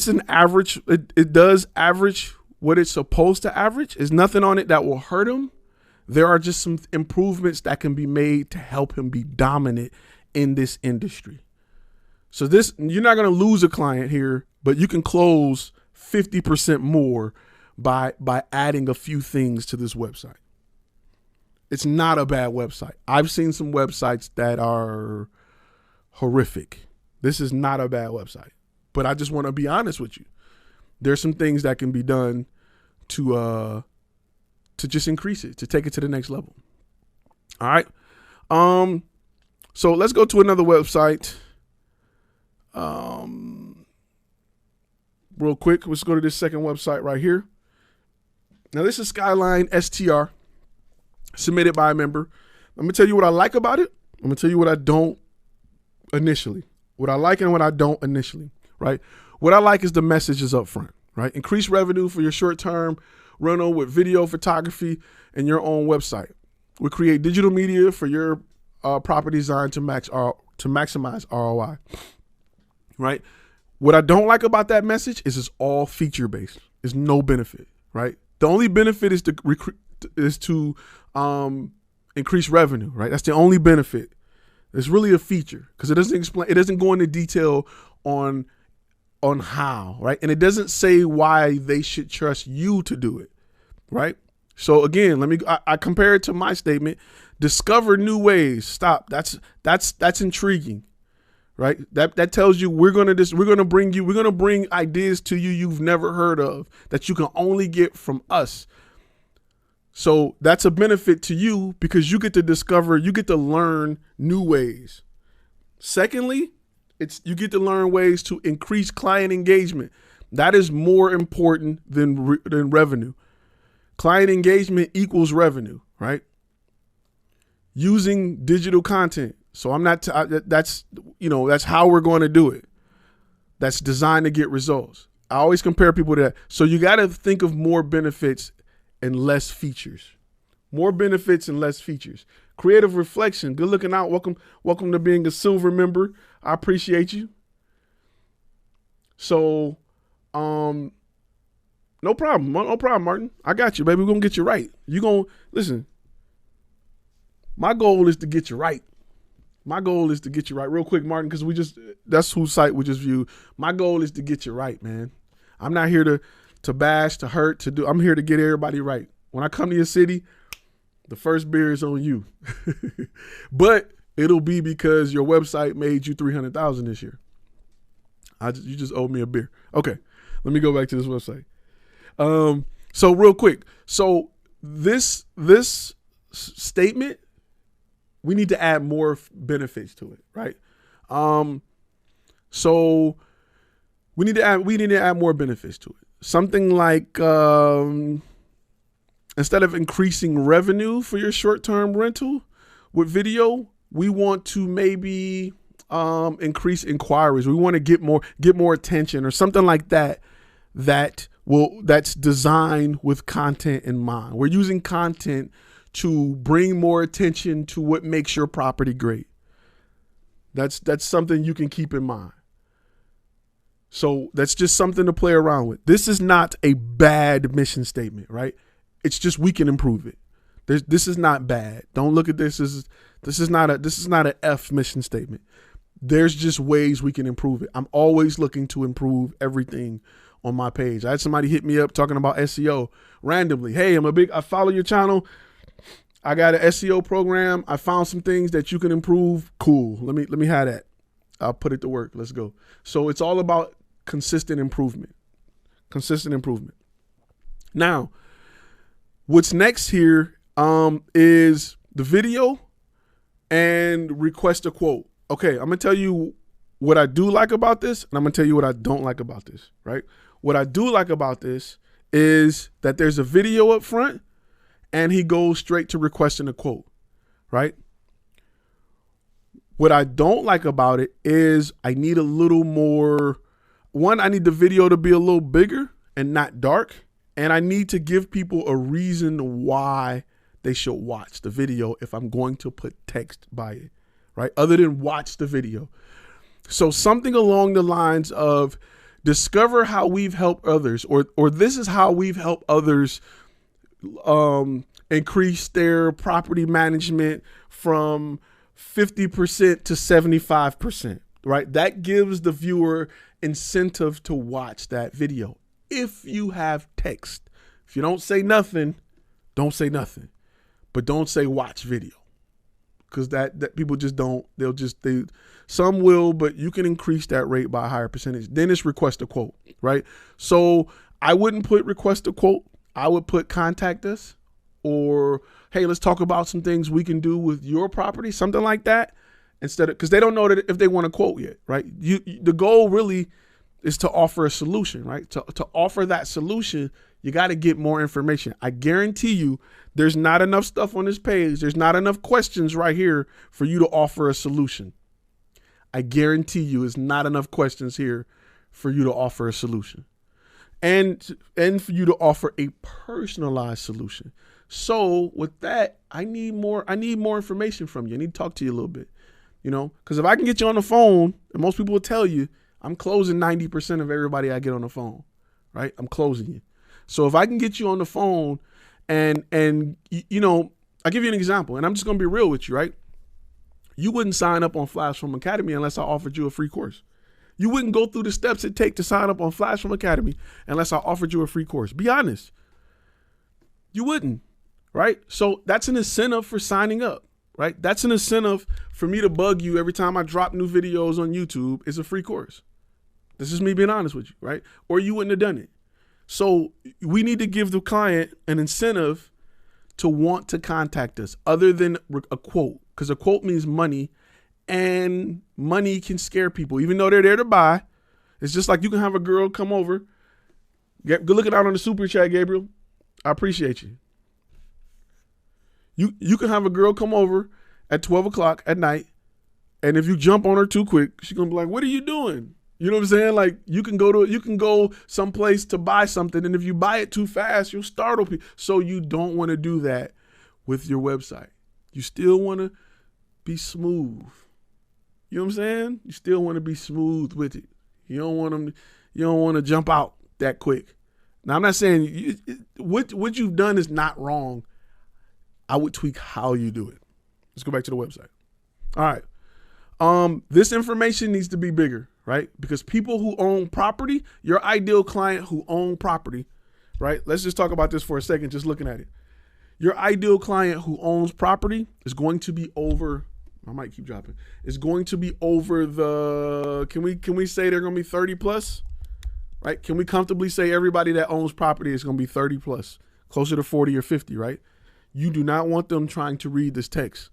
an average. It does average what it's supposed to average. There's nothing on it that will hurt him. There are just some improvements that can be made to help him be dominant in this industry. So you're not going to lose a client here, but you can close 50% more by adding a few things to this website. It's not a bad website. I've seen some websites that are horrific. This is not a bad website, but I just want to be honest with you. There's some things that can be done to just increase it, to take it to the next level. All right. So let's go to another website. Real quick, let's go to this second website right here. Now, this is Skyline STR, submitted by a member. I'm going to tell you what I like about it. I'm going to tell you what I don't initially. What I like and what I don't initially, right? What I like is the messages up front, right? Increase revenue for your short-term rental with video photography and your own website. We create digital media for your property design to maximize ROI, right? What I don't like about that message is it's all feature-based. There's no benefit, right? The only benefit is to increase revenue, right? That's the only benefit. It's really a feature because it doesn't go into detail on how, right? And it doesn't say why they should trust you to do it, right? So again, I compare it to my statement: discover new ways. Stop. That's intriguing, right? That tells you we're gonna bring ideas to you you've never heard of that you can only get from us. So that's a benefit to you because you get to discover, you get to learn new ways. Secondly, you get to learn ways to increase client engagement. That is more important than revenue. Client engagement equals revenue, right? Using digital content. So that's how we're going to do it. That's designed to get results. I always compare people to that. So you got to think of more benefits and less features. More benefits and less features. Creative reflection. Good looking out. Welcome to being a silver member. I appreciate you. So, no problem. No problem, Martin. I got you, baby. We're going to get you right. Listen. My goal is to get you right. Real quick, Martin, because that's whose site we just viewed. My goal is to get you right, man. I'm not here to bash, to hurt, I'm here to get everybody right. When I come to your city, the first beer is on you. But it'll be because your website made you $300,000 this year. You just owe me a beer. Okay, let me go back to this website. So real quick, so this statement, we need to add more benefits to it, right? So we need to add more benefits to it. Something like instead of increasing revenue for your short-term rental with video, we want to maybe increase inquiries. We want to get more attention or something like that. That's designed with content in mind. We're using content to bring more attention to what makes your property great. That's something you can keep in mind. So that's just something to play around with. This is not a bad mission statement, right? It's just we can improve it. This is not bad. Don't look at this as this is not an F mission statement. There's just ways we can improve it. I'm always looking to improve everything on my page. I had somebody hit me up talking about SEO randomly. Hey, I follow your channel. I got an SEO program. I found some things that you can improve. Cool. Let me have that. I'll put it to work. Let's go. So it's all about consistent improvement. Now, what's next here is the video. and request a quote. Okay, I'm gonna tell you what I do like about this, and I'm gonna tell you what I don't like about this, right? What I do like about this is that there's a video up front and he goes straight to requesting a quote, right? What I don't like about it is I need a little more, one, I need the video to be a little bigger and not dark. And I need to give people a reason why they should watch the video if I'm going to put text by it, right? Other than watch the video. So something along the lines of discover how we've helped others, or this is how we've helped others increase their property management from 50% to 75%, right? That gives the viewer incentive to watch that video. If you have text, if you don't say nothing, don't say nothing, but don't say watch video, because that people just don't. Some will, but you can increase that rate by a higher percentage. Then it's request a quote, right? So I wouldn't put request a quote. I would put contact us, or hey, let's talk about some things we can do with your property, something like that. Instead of, because they don't know that if they want to quote yet, right? The goal really is to offer a solution, right? To offer that solution, you got to get more information. I guarantee you there's not enough stuff on this page. There's not enough questions right here for you to offer a solution. I guarantee you it's not enough questions here for you to offer a solution and for you to offer a personalized solution. So with that, I need more information from you. I need to talk to you a little bit, because if I can get you on the phone, and most people will tell you, I'm closing 90% of everybody I get on the phone, right? I'm closing you. So if I can get you on the phone and I'll give you an example, and I'm just going to be real with you, right? You wouldn't sign up on FlashFilm Academy unless I offered you a free course. You wouldn't go through the steps it takes to sign up on FlashFilm Academy unless I offered you a free course. Be honest. You wouldn't, right? So that's an incentive for signing up, right? That's an incentive for me to bug you every time I drop new videos on YouTube. It's a free course. This is me being honest with you, right? Or you wouldn't have done it. So we need to give the client an incentive to want to contact us other than a quote, because a quote means money, and money can scare people, even though they're there to buy. It's just like you can have a girl come over. Good looking out on the super chat, Gabriel. I appreciate you. You can have a girl come over at 12 o'clock at night, and if you jump on her too quick, she's gonna be like, "What are you doing?" You know what I'm saying? Like you can go someplace to buy something, and if you buy it too fast, you'll startle people. So you don't want to do that with your website. You still want to be smooth. You know what I'm saying? You still want to be smooth with it. You don't want to jump out that quick. Now I'm not saying what you've done is not wrong. I would tweak how you do it. Let's go back to the website. All right. This information needs to be bigger, right? Because people who own property, your ideal client who own property, right? Let's just talk about this for a second, just looking at it. Your ideal client who owns property is going to be over, I might keep dropping, is going to be over the, can we say they're going to be 30 plus, right? Can we comfortably say everybody that owns property is going to be 30 plus, closer to 40 or 50, right? You do not want them trying to read this text.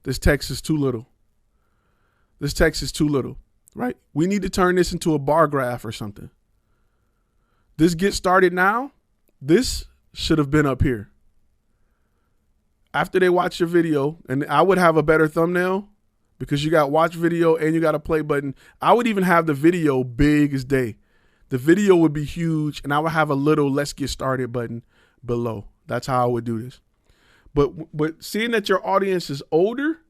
This text is too little. This text is too little, right? We need to turn this into a bar graph or something. This get started now. This should have been up here. After they watch your video, and I would have a better thumbnail because you got watch video and you got a play button. I would even have the video big as day. The video would be huge, and I would have a little let's get started button below. That's how I would do this. But seeing that your audience is older,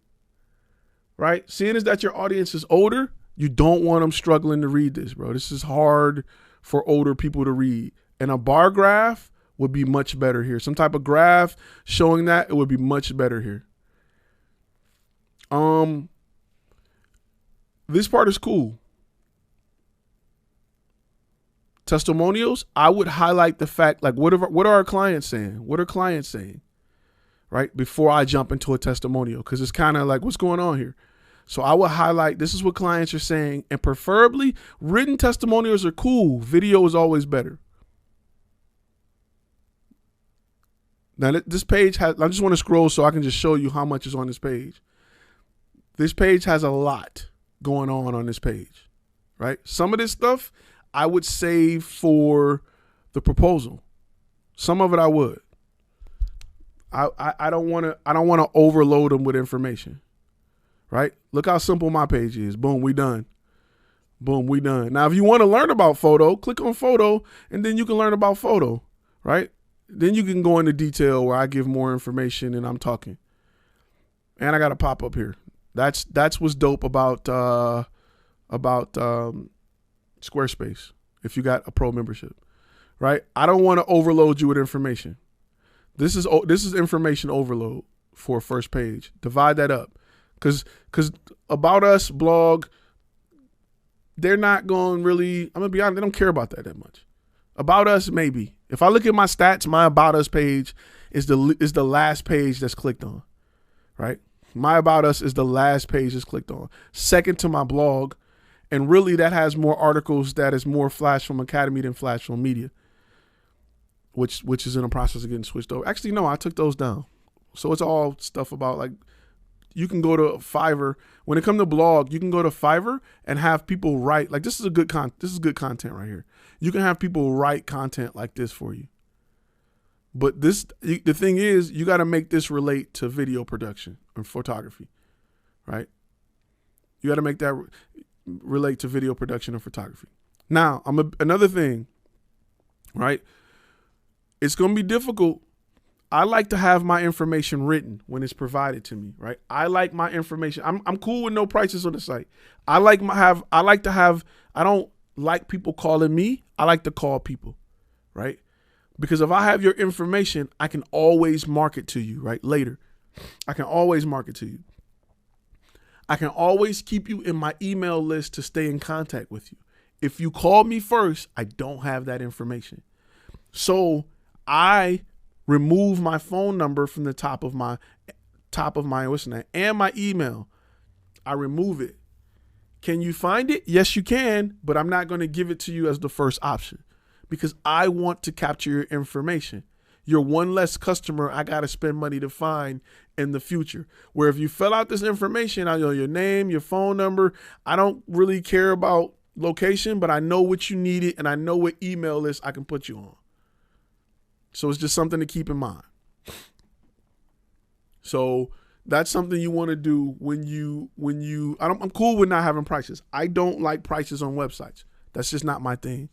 right? Seeing as that your audience is older, you don't want them struggling to read this, bro. This is hard for older people to read. And a bar graph would be much better here. Some type of graph showing that, it would be much better here. This part is cool. Testimonials, I would highlight the fact, like, what are our clients saying? What are clients saying? Right? Before I jump into a testimonial, because it's kind of like, what's going on here? So I will highlight, this is what clients are saying, and preferably written testimonials are cool. Video is always better. Now this page has, I just want to scroll so I can just show you how much is on this page. This page has a lot going on this page, right? Some of this stuff I would save for the proposal. Some of it I would. I don't want to overload them with information, right? Look how simple my page is. Boom, we done. Boom, we done. Now, if you want to learn about photo, click on photo, and then you can learn about photo, right? Then you can go into detail where I give more information and I'm talking. And I got a pop up here. That's what's dope about Squarespace. If you got a pro membership, right? I don't want to overload you with information. This is information overload for a first page. Divide that up, because about us blog, they're not going really. I'm gonna be honest. They don't care about that much. About us, maybe. If I look at my stats, my about us page is the last page that's clicked on, right? My about us is the last page that's clicked on. Second to my blog, and really that has more articles. That is more FlashFilm Academy than FlashFilm Media, which is in the process of getting switched over. Actually, no, I took those down. So it's all stuff about, like, you can go to Fiverr. When it comes to blog, you can go to Fiverr and have people write. Like, this is good content right here. You can have people write content like this for you. But the thing is, you got to make this relate to video production and photography, right? You got to make that relate to video production and photography. Now, another thing, right? It's going to be difficult. I like to have my information written when it's provided to me, right? I like my information. I'm cool with no prices on the site. I don't like people calling me. I like to call people, right? Because if I have your information, I can always market to you, right? Later. I can always market to you. I can always keep you in my email list to stay in contact with you. If you call me first, I don't have that information. So I remove my phone number from the top of my what's name and my email. I remove it. Can you find it? Yes, you can, but I'm not going to give it to you as the first option because I want to capture your information. You're one less customer I got to spend money to find in the future. Where if you fill out this information, I know your name, your phone number. I don't really care about location, but I know what you needed and I know what email list I can put you on. So it's just something to keep in mind. So that's something you want to do I'm cool with not having prices. I don't like prices on websites. That's just not my thing.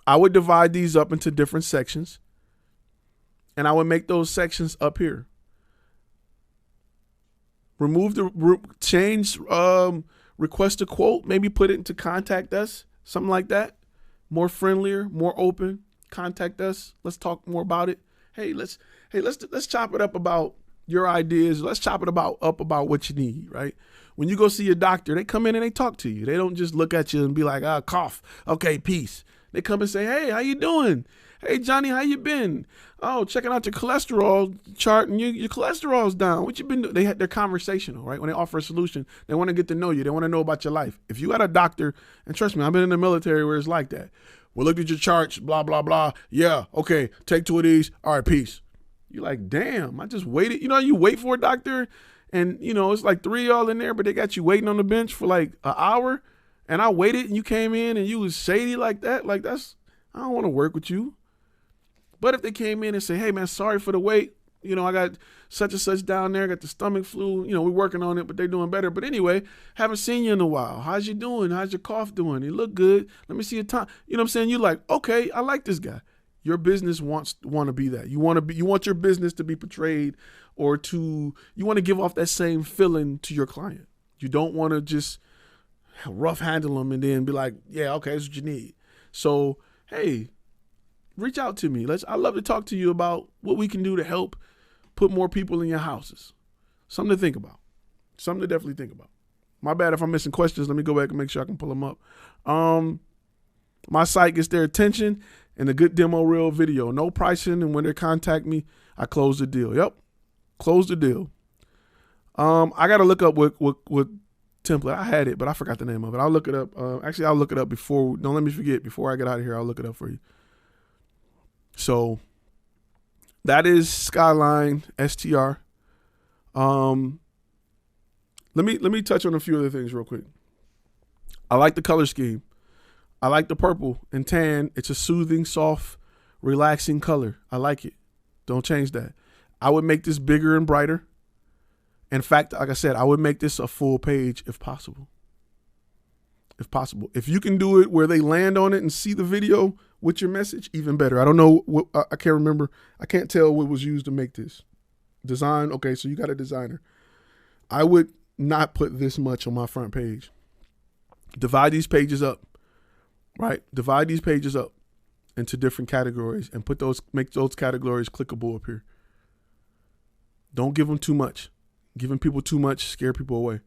I would divide these up into different sections and I would make those sections up here. Change request a quote, maybe put it into contact us, something like that. More friendlier, more open. Contact us. Let's talk more about it. Let's chop it up about your ideas. Let's chop it up about what you need, right? When you go see your doctor, they come in and they talk to you. They don't just look at you and be like, cough. Okay, peace. They come and say, hey, how you doing? Hey, Johnny, how you been? Oh, checking out your cholesterol chart and your cholesterol's down. What you been doing? They're conversational, right? When they offer a solution, they want to get to know you. They want to know about your life. If you got a doctor, and trust me, I've been in the military where it's like that. We looked at your charts, blah, blah, blah. Yeah, okay, take 2 of these. All right, peace. You're like, damn, I just waited. You know, you wait for a doctor and, it's like 3 of y'all in there, but they got you waiting on the bench for like an hour. And I waited and you came in and you was shady like that. Like I don't want to work with you. But if they came in and say, hey, man, sorry for the wait. I got such and such down there. I got the stomach flu. We're working on it, but they're doing better. But anyway, haven't seen you in a while. How's you doing? How's your cough doing? You look good. Let me see your time. You know what I'm saying? You're like, okay, I like this guy. Your business want to be that. You want your business to be portrayed you want to give off that same feeling to your client. You don't want to just rough handle them and then be like, yeah, okay, that's what you need. So, hey, reach out to me. I'd love to talk to you about what we can do to help put more people in your houses. Something to think about. Something to definitely think about. My bad if I'm missing questions. Let me go back and make sure I can pull them up. My site gets their attention and a good demo reel video. No pricing, and when they contact me, I close the deal. Yep, close the deal. I got to look up what template. I had it, but I forgot the name of it. I'll look it up. Actually, I'll look it up before. Don't let me forget. Before I get out of here, I'll look it up for you. So that is Skyline STR. let me touch on a few other things real quick. I like the color scheme. I like the purple and tan. It's a soothing, soft, relaxing color. I like it. Don't change that. I would make this bigger and brighter. In fact, like I said, I would make this a full page if possible. If possible. If you can do it where they land on it and see the video with your message, even better. I don't know what, I can't remember. I can't tell what was used to make this. Design. Okay, so you got a designer. I would not put this much on my front page. Divide these pages up, right? Divide these pages up into different categories and make those categories clickable up here. Don't give them too much. Giving people too much scare people away.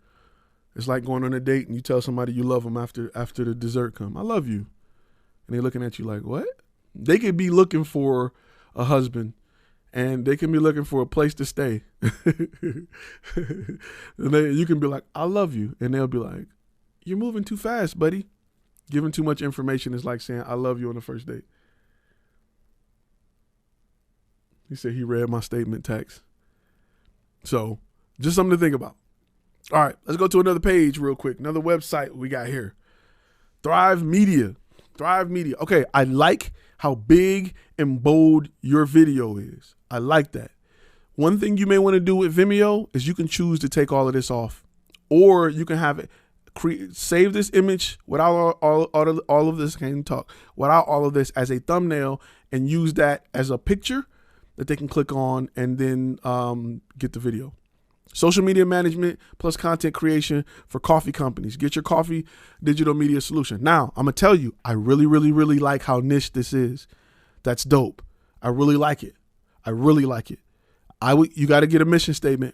It's like going on a date and you tell somebody you love them after the dessert come. I love you. And they're looking at you like, what? They could be looking for a husband and they can be looking for a place to stay. And you can be like, I love you. And they'll be like, you're moving too fast, buddy. Giving too much information is like saying, I love you on the first date. He said he read my statement text. So just something to think about. All right, let's go to another page real quick. Another website we got here. Thrive Media. Thrive Media. Okay, I like how big and bold your video is. I like that. One thing you may want to do with Vimeo is you can choose to take all of this off. Or you can have it save this image without all of this. I can't even talk. Without all of this as a thumbnail and use that as a picture that they can click on and then get the video. Social media management plus content creation for coffee companies. Get your coffee digital media solution. Now, I'm going to tell you, I really, really, really like how niche this is. That's dope. I really like it. I really like it. You got to get a mission statement.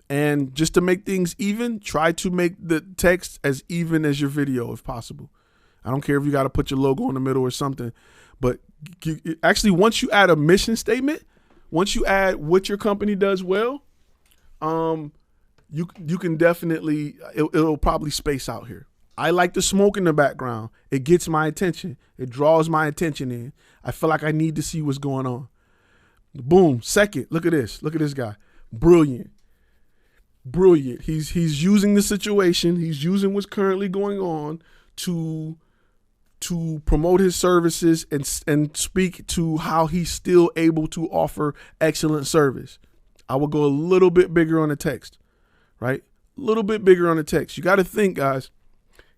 And just to make things even, try to make the text as even as your video if possible. I don't care if you got to put your logo in the middle or something. But actually, once you add a mission statement, once you add what your company does well, you can definitely, it'll probably space out here. I like the smoke in the background. It gets my attention. It draws my attention in. I feel like I need to see what's going on. Boom. Second, look at this. Look at this guy. Brilliant. Brilliant. He's using the situation. He's using what's currently going on to promote his services and speak to how he's still able to offer excellent service. I will go a little bit bigger on the text, right? A little bit bigger on the text. You got to think, guys,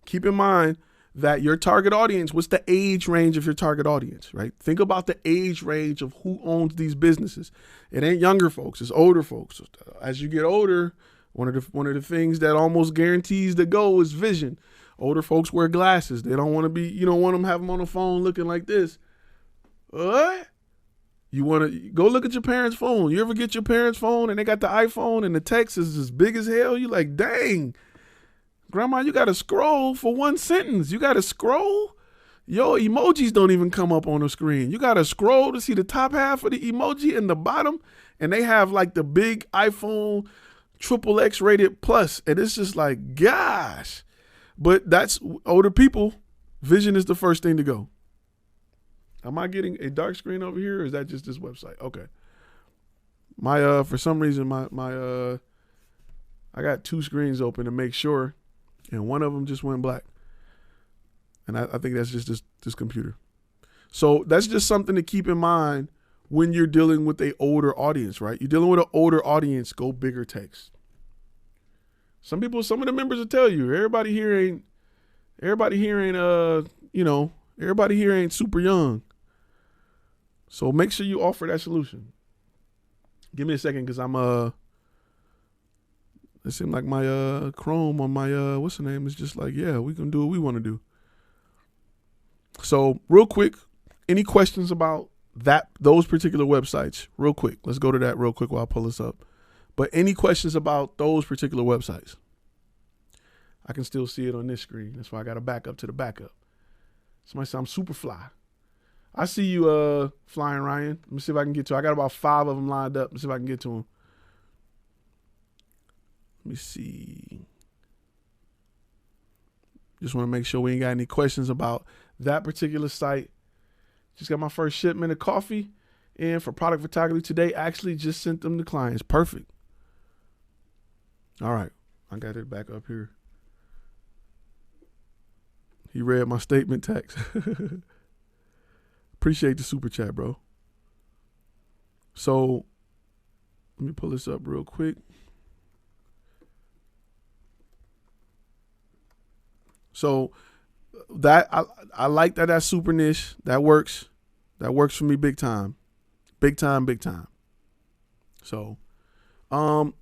keep in mind that your target audience, what's the age range of your target audience, right? Think about the age range of who owns these businesses. It ain't younger folks, it's older folks. As you get older, one of the things that almost guarantees the goal is vision. Older folks wear glasses. They don't want to be, you don't want them have them on the phone looking like this. What? You want to go look at your parents' phone. You ever get your parents' phone and they got the iPhone and the text is as big as hell? You like, dang, grandma, you got to scroll for one sentence. You got to scroll. Yo, emojis don't even come up on the screen. You got to scroll to see the top half of the emoji and the bottom. And they have like the big iPhone XXX rated plus. And it's just like, gosh. But that's older people. Vision is the first thing to go. Am I getting a dark screen over here, or is that just this website? Okay. My for some reason I got two screens open to make sure, and one of them just went black. And I think that's just this computer. So that's just something to keep in mind when you're dealing with a older audience, right? You're dealing with an older audience, go bigger text. Some of the members will tell you, everybody here ain't super young. So make sure you offer that solution. Give me a second, because it seemed like my Chrome on my what's the name is just like, yeah, we can do what we want to do. So real quick, any questions about those particular websites? Real quick, let's go to that real quick while I pull this up. But any questions about those particular websites? I can still see it on this screen. That's why I got to back up to the backup. Somebody said I'm super fly. I see you, Flyin, Ryan. Let me see if I can get to. I got about 5 of them lined up. Let me see if I can get to them. Let me see. Just want to make sure we ain't got any questions about that particular site. Just got my first shipment of coffee in for product photography today. Actually just sent them to clients. Perfect. All right. I got it back up here. He read my statement text. Appreciate the super chat, bro. So let me pull this up real quick. So that I like that that's super niche. That works. That works for me big time. Big time, big time. So let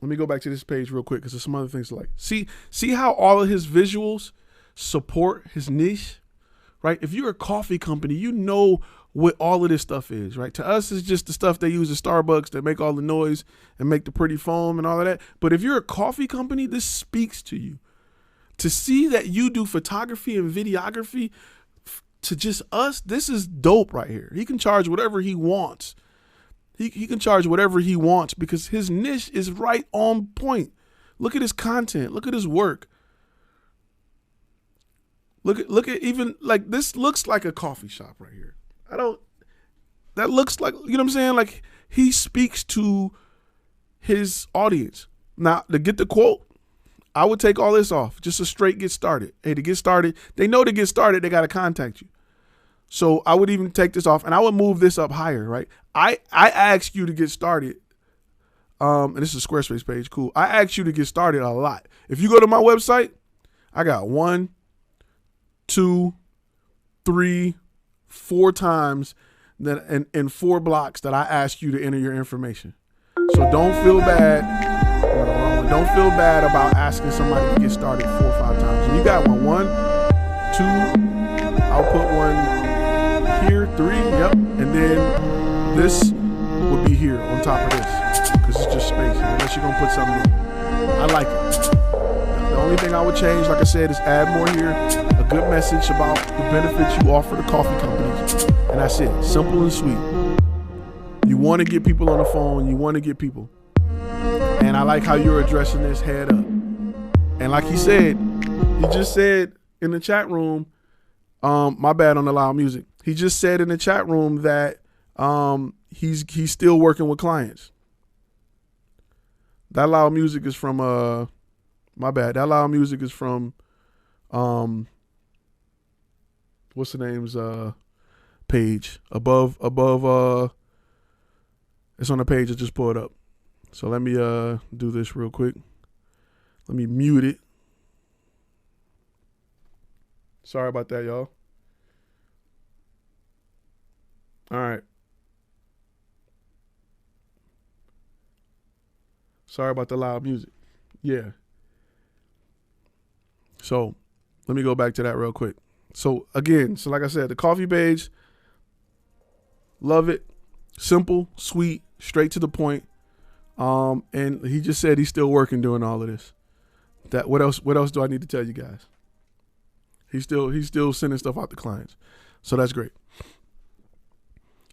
me go back to this page real quick because there's some other things to like. See how all of his visuals support his niche, right? If you're a coffee company, you know what all of this stuff is, right? To us, it's just the stuff they use at Starbucks that make all the noise and make the pretty foam and all of that. But if you're a coffee company, this speaks to you. To see that you do photography and videography to just us, this is dope right here. He can charge whatever he wants. He can charge whatever he wants because his niche is right on point. Look at his content. Look at his work. Look at even like this looks like a coffee shop right here. That looks like, you know what I'm saying? Like he speaks to his audience. Now to get the quote, I would take all this off. Just a straight get started. Hey, to get started, they know to get started, they got to contact you. So I would even take this off and I would move this up higher, right? I ask you to get started. And this is a Squarespace page. Cool. I ask you to get started a lot. If you go to my website, I got 1, 2, 3, 4 times that in 4 blocks that I ask you to enter your information. So don't feel bad. Don't feel bad about asking somebody to get started 4 or 5 times. So you got 1, 2, I'll put 1 here, 3, yep. And then this would be here on top of this because it's just space. Unless you're gonna put something in. I like it. The only thing I would change, like I said, is add more here. A good message about the benefits you offer to coffee companies. And that's it. Simple and sweet. You want to get people on the phone. You want to get people. And I like how you're addressing this head up. And like he said, he just said in the chat room, my bad on the loud music. He just said in the chat room that he's still working with clients. That loud music is from my bad. That loud music is from what's the name's page above it's on the page I just pulled up. So let me do this real quick. Let me mute it. Sorry about that, y'all. All right. Sorry about the loud music. Yeah. So let me go back to that real quick. So again, like I said, the coffee page, love it. Simple, sweet, straight to the point. And he just said he's still working doing all of this. What else do I need to tell you guys? He's still sending stuff out to clients. So that's great.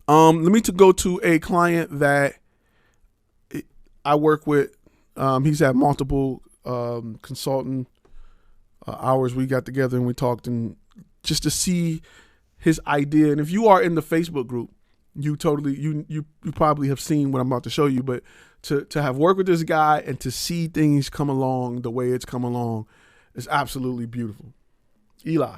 Let me go to a client that I work with. He's had multiple consultant hours. We got together and we talked, and just to see his idea. And if you are in the Facebook group, you probably have seen what I'm about to show you, but to have worked with this guy and to see things come along the way it's come along is absolutely beautiful. Eli.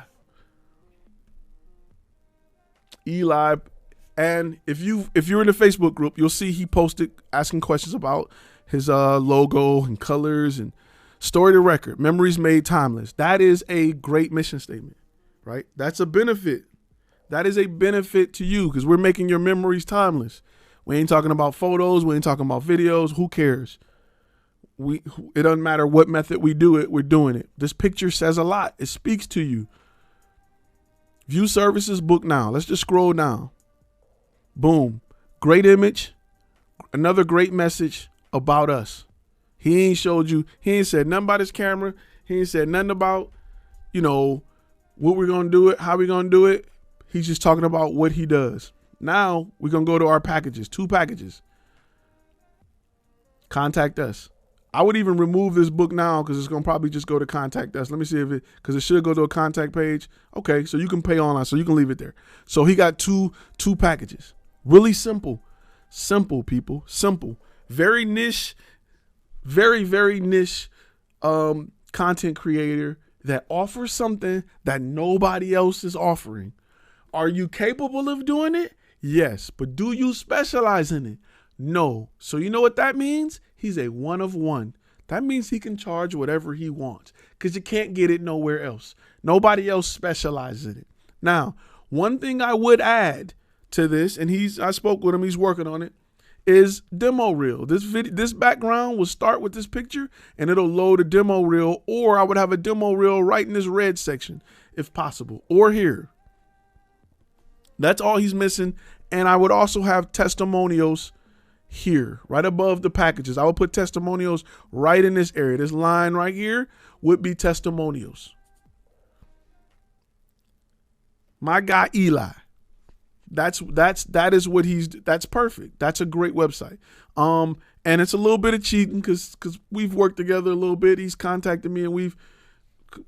And if you're in the Facebook group, you'll see he posted asking questions about his logo and colors and story to record, memories made timeless. That is a great mission statement, right? That's a benefit. That is a benefit to you because we're making your memories timeless. We ain't talking about photos. We ain't talking about videos. Who cares? It doesn't matter what method we do it. We're doing it. This picture says a lot. It speaks to you. View services, book now. Let's just scroll down. Boom. Great image. Another great message about us. He ain't showed you. He ain't said nothing about his camera. He ain't said nothing about, what we're going to do it, how we're going to do it. He's just talking about what he does. Now we're going to go to our packages, 2 packages. Contact us. I would even remove this book now because it's going to probably just go to contact us. Let me see because it should go to a contact page. Okay, so you can pay online, so you can leave it there. So he got two packages. Really simple. Simple, people. Simple. Very niche. very, very niche content creator that offers something that nobody else is offering. Are you capable of doing it? Yes. But do you specialize in it? No. So you know what that means? He's a one of one. That means he can charge whatever he wants because you can't get it nowhere else. Nobody else specializes in it. Now, one thing I would add to this, and I spoke with him, he's working on it, is demo reel. This background will start with this picture and it'll load a demo reel, or I would have a demo reel right in this red section if possible, or here. That's all he's missing. And I would also have testimonials here, right above the packages. I would put testimonials right in this area. This line right here would be testimonials. My guy Eli. That's perfect. That's a great website. And it's a little bit of cheating because we've worked together a little bit. He's contacted me and we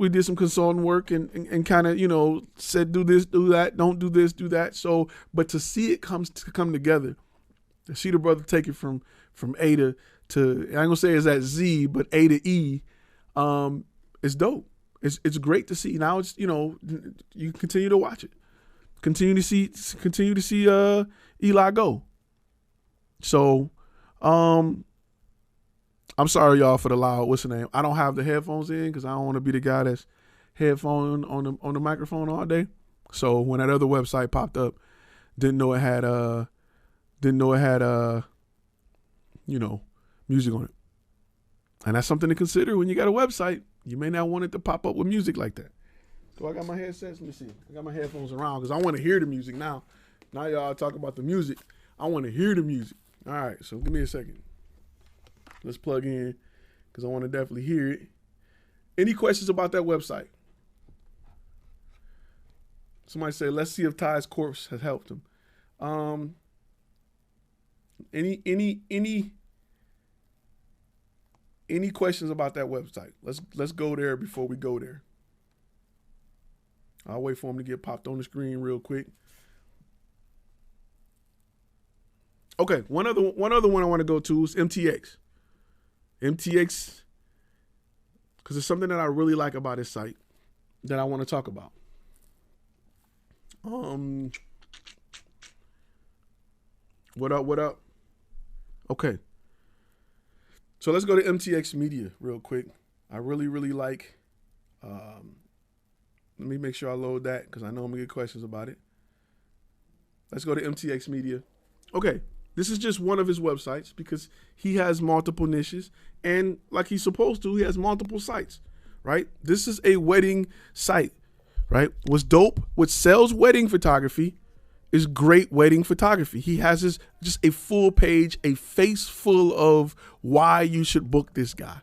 did some consulting work and kind of, said, do this, do that, don't do this, do that. So, but to see it come together, to see the brother take it from A to I ain't gonna say it's at Z, but A to E, it's dope. It's great to see. Now it's, you continue to watch it. Continue to see Eli go. So, I'm sorry y'all for the loud. What's the name? I don't have the headphones in because I don't want to be the guy that's headphone on the microphone all day. So when that other website popped up, didn't know it had music on it. And that's something to consider when you got a website. You may not want it to pop up with music like that. Do I got my headsets? Let me see. I got my headphones around because I want to hear the music now. Now y'all talk about the music. I want to hear the music. All right, so give me a second. Let's plug in because I want to definitely hear it. Any questions about that website? Somebody say, let's see if Ty's corpse has helped him. Any questions about that website? Let's go there before we go there. I'll wait for him to get popped on the screen real quick. Okay, one other one I want to go to is MTX. MTX, because it's something that I really like about his site that I want to talk about. What up? Okay. So let's go to MTX Media real quick. I really like, let me make sure I load that because I know I'm going to get questions about it. Let's go to MTX Media. Okay, this is just one of his websites because he has multiple niches and like he's supposed to, he has multiple sites, right? This is a wedding site, right? What's dope, what sells wedding photography is great wedding photography. He has just a full page, a face full of why you should book this guy,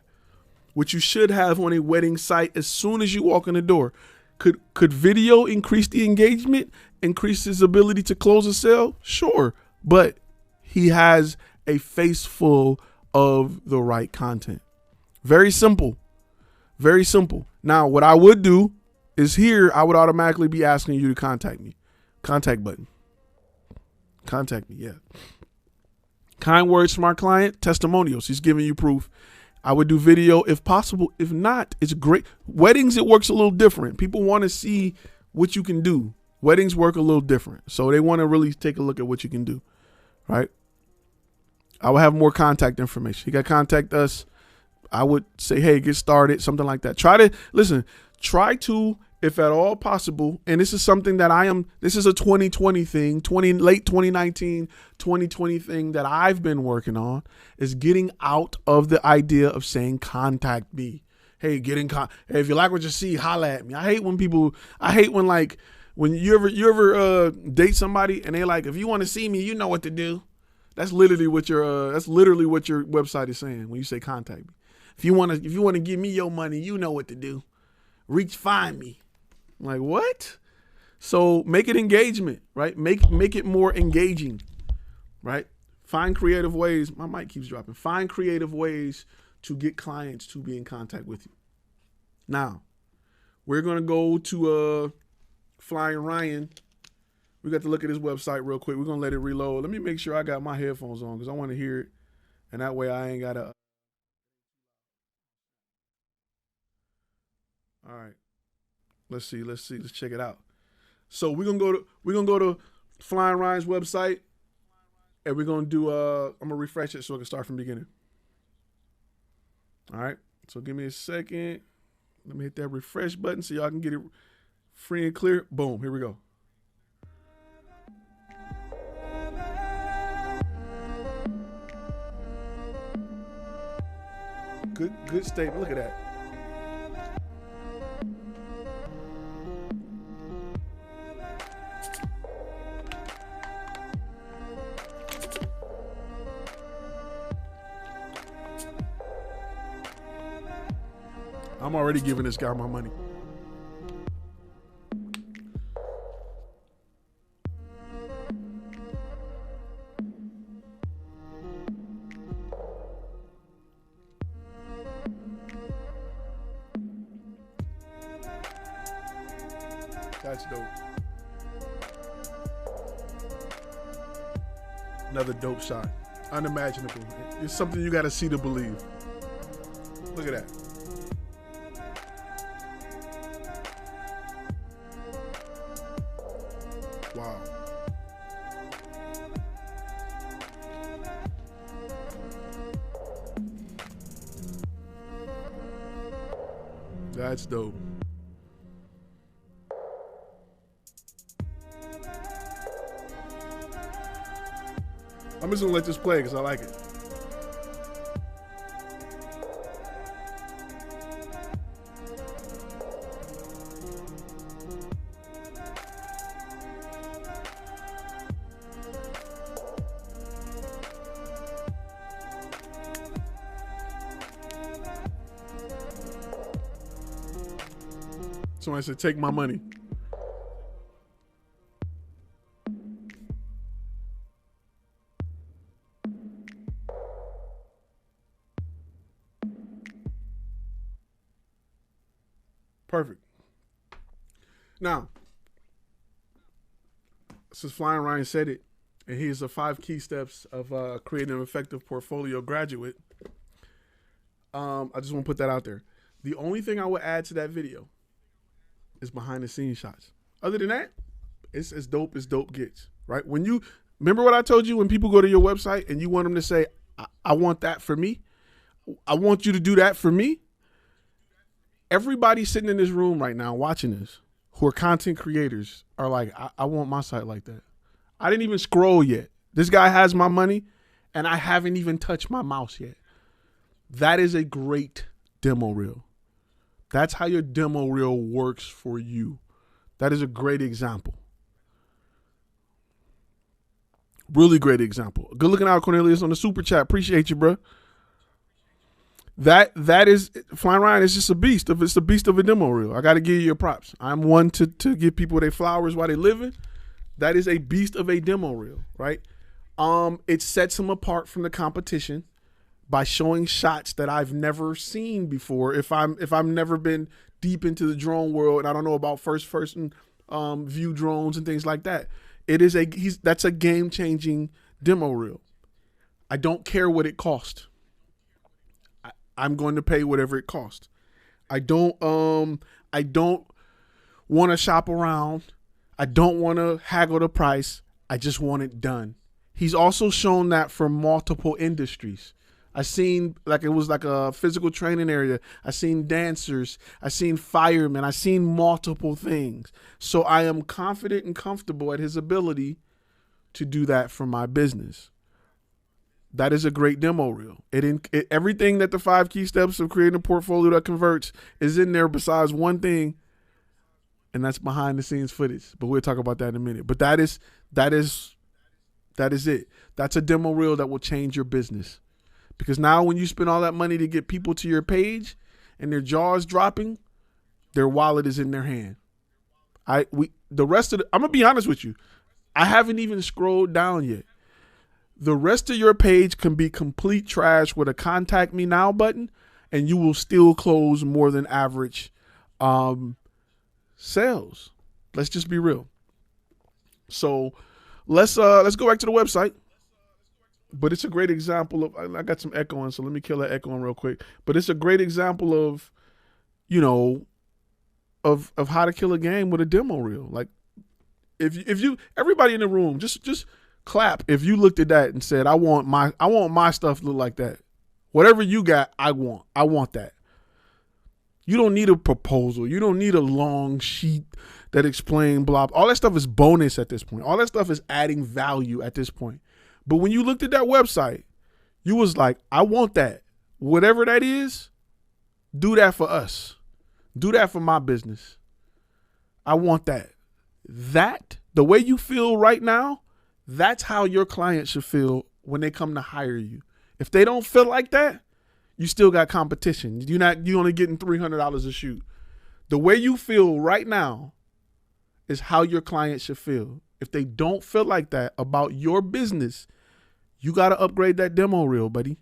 which you should have on a wedding site as soon as you walk in the door. Could video increase the engagement, increase his ability to close a sale? Sure, but he has a face full of the right content. Very simple, very simple. Now, what I would do is here, I would automatically be asking you to contact me. Contact button. Contact me, yeah. Kind words from our client, testimonials. He's giving you proof. I would do video if possible. If not, it's great. Weddings, it works a little different. People want to see what you can do. Weddings work a little different. So they want to really take a look at what you can do, right? I will have more contact information. You got to contact us. I would say, hey, get started, something like that. Try to, if at all possible, and this is something that this is a 2020 thing, late 2019, 2020 thing that I've been working on, is getting out of the idea of saying contact me. Hey, hey, if you like what you see, holla at me. I hate when when you ever date somebody and they like, if you want to see me, you know what to do. That's literally what your website is saying when you say contact me. If you want to give me your money, you know what to do. Find me. I'm like, what? So make it engagement, right? Make it more engaging, right? Find creative ways. My mic keeps dropping. Find creative ways to get clients to be in contact with you. Now, we're going to go to Flyin. We got to look at his website real quick. We're going to let it reload. Let me make sure I got my headphones on because I want to hear it. And that way I ain't got to All right. Let's see. Let's check it out. So we're gonna go to Flyin Ryan's website, and we're gonna do I'm gonna refresh it so I can start from the beginning. All right. So give me a second. Let me hit that refresh button so y'all can get it free and clear. Boom. Here we go. Good statement. Look at that. I'm already giving this guy my money. That's dope. Another dope shot. Unimaginable. It's something you got to see to believe. Look at that. Wow. That's dope. I'm just gonna let this play because I like it. Somebody said, take my money. Perfect. Now, since Flyin Ryan said it, and here's the 5 key steps of creating an effective portfolio graduate, I just want to put that out there. The only thing I would add to that video is behind the scenes shots. Other than that, it's as dope as dope gets, right? When you remember what I told you, when people go to your website and you want them to say, I want that for me. I want you to do that for me. Everybody sitting in this room right now watching this who are content creators are like, I want my site like that. I didn't even scroll yet. This guy has my money and I haven't even touched my mouse yet. That is a great demo reel. That's how your demo reel works for you. That is a great example. Really great example. Good looking out, Cornelius, on the super chat. Appreciate you, bro. That is Flyin Ryan is just a beast. It's a beast of a demo reel. I got to give you your props. I'm one to give people their flowers while they living. That is a beast of a demo reel, right? It sets him apart from the competition by showing shots that I've never seen before. If I've never been deep into the drone world and I don't know about first person view drones and things like that, that's a game changing demo reel. I don't care what it costs. I'm going to pay whatever it costs. I don't want to shop around. I don't want to haggle the price. I just want it done. He's also shown that for multiple industries. I seen it was like a physical training area. I seen dancers. I seen firemen. I seen multiple things. So I am confident and comfortable at his ability to do that for my business. That is a great demo reel. Everything that the 5 key steps of creating a portfolio that converts is in there besides one thing, and that's behind the scenes footage. But we'll talk about that in a minute. But that is it. That's a demo reel that will change your business. Because now when you spend all that money to get people to your page and their jaws dropping, their wallet is in their hand. I'm gonna be honest with you. I haven't even scrolled down yet. The rest of your page can be complete trash with a contact me now button, and you will still close more than average sales. Let's just be real. So let's go back to the website. But it's a great example of, I got some echoing, so let me kill that echoing real quick. But it's a great example of, of how to kill a game with a demo reel. Like if you everybody in the room just clap if you looked at that and said, I want my stuff to look like that. Whatever you got, I want that. You don't need a proposal. You don't need a long sheet that explain blah. All that stuff is bonus at this point. All that stuff is adding value at this point. But when you looked at that website, you was like, I want that. Whatever that is, do that for us. Do that for my business. I want that. That, the way you feel right now, that's how your client should feel when they come to hire you. If they don't feel like that, you still got competition. You only getting $300 a shoot. The way you feel right now is how your client should feel. If they don't feel like that about your business, you got to upgrade that demo reel, buddy.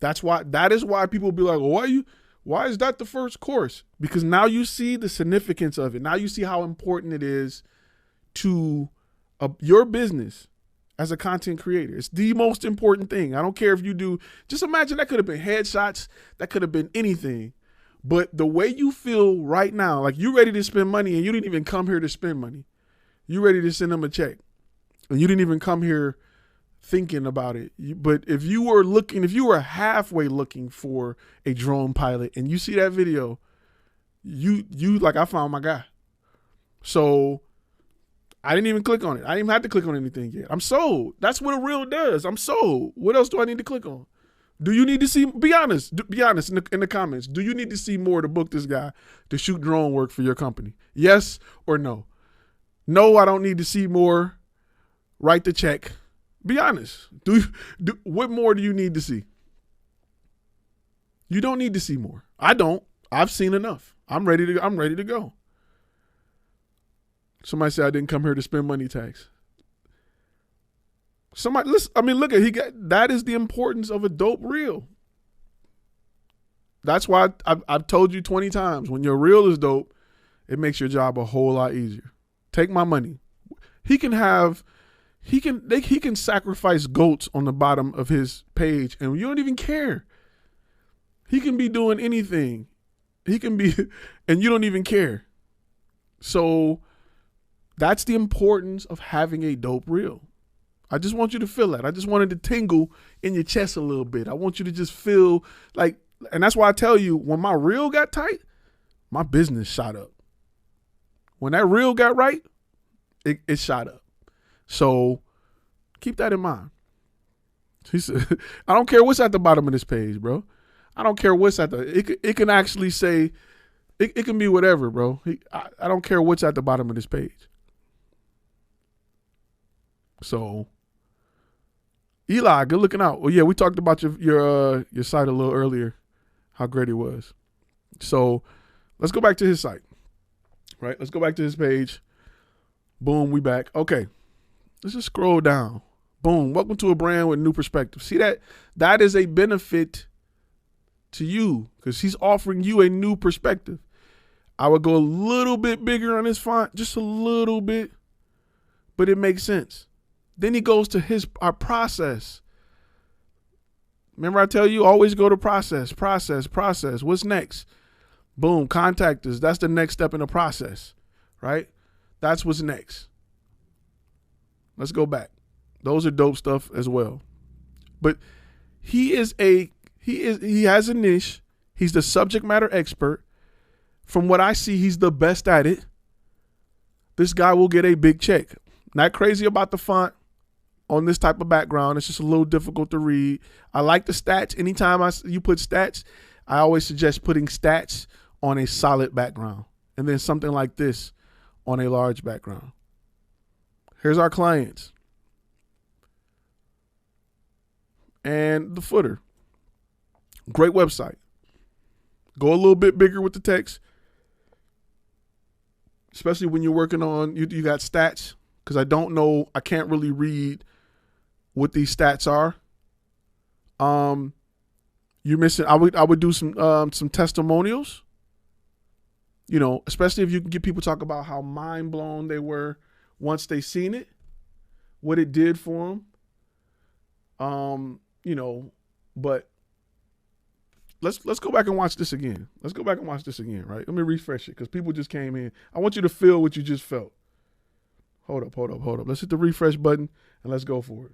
That is why people be like, well, why is that the first course? Because now you see the significance of it. Now you see how important it is to your business as a content creator. It's the most important thing. I don't care if you do, just imagine that could have been headshots. That could have been anything. But the way you feel right now, like you ready to spend money and you didn't even come here to spend money. You ready to send them a check and you didn't even come here thinking about it. But if you were halfway looking for a drone pilot and you see that video, you like, I found my guy. So I didn't even click on it. I didn't even have to click on anything yet. I'm sold. That's what a reel does. I'm sold. What else do I need to click on? Do you need to see, be honest in the comments. Do you need to see more to book this guy to shoot drone work for your company? Yes or no? No, I don't need to see more. Write the check. Be honest. What more do you need to see? You don't need to see more. I don't. I've seen enough. I'm ready to go. Somebody said I didn't come here to spend money tax. Somebody listen, look at that is the importance of a dope reel. That's why I've told you 20 times, when your reel is dope, it makes your job a whole lot easier. Take my money. He can sacrifice goats on the bottom of his page and you don't even care. He can be doing anything. And you don't even care. So that's the importance of having a dope reel. I just want you to feel that. I just wanted to tingle in your chest a little bit. I want you to just feel like, and that's why I tell you, when my reel got tight, my business shot up. When that reel got right, it shot up. So keep that in mind. He said, I don't care what's at the bottom of this page, bro. I don't care what's at it can actually say, it can be whatever, bro. I don't care what's at the bottom of this page. So Eli, good looking out. Well, yeah, we talked about your site a little earlier, how great it was. So let's go back to his site, right? Let's go back to his page. Boom, we back. Okay, let's just scroll down. Boom, welcome to a brand with new perspective. See that is a benefit to you because he's offering you a new perspective. I would go a little bit bigger on his font, just a little bit, but it makes sense. Then he goes to our process. Remember I tell you, always go to process. What's next? Boom, contact us. That's the next step in the process, right? That's what's next. Let's go back. Those are dope stuff as well. But he has a niche. He's the subject matter expert. From what I see, he's the best at it. This guy will get a big check. Not crazy about the font on this type of background. It's just a little difficult to read. I like the stats. Anytime you put stats, I always suggest putting stats on a solid background and then something like this on a large background. Here's our clients. And the footer. Great website. Go a little bit bigger with the text, especially when you're working on, you got stats, because I can't really read what these stats are. You're missing, I would do some testimonials, especially if you can get people talk about how mind blown they were once they seen it, what it did for them. But let's go back and watch this again. Let's go back and watch this again, right? Let me refresh it because people just came in. I want you to feel what you just felt. Hold up. Let's hit the refresh button and let's go for it.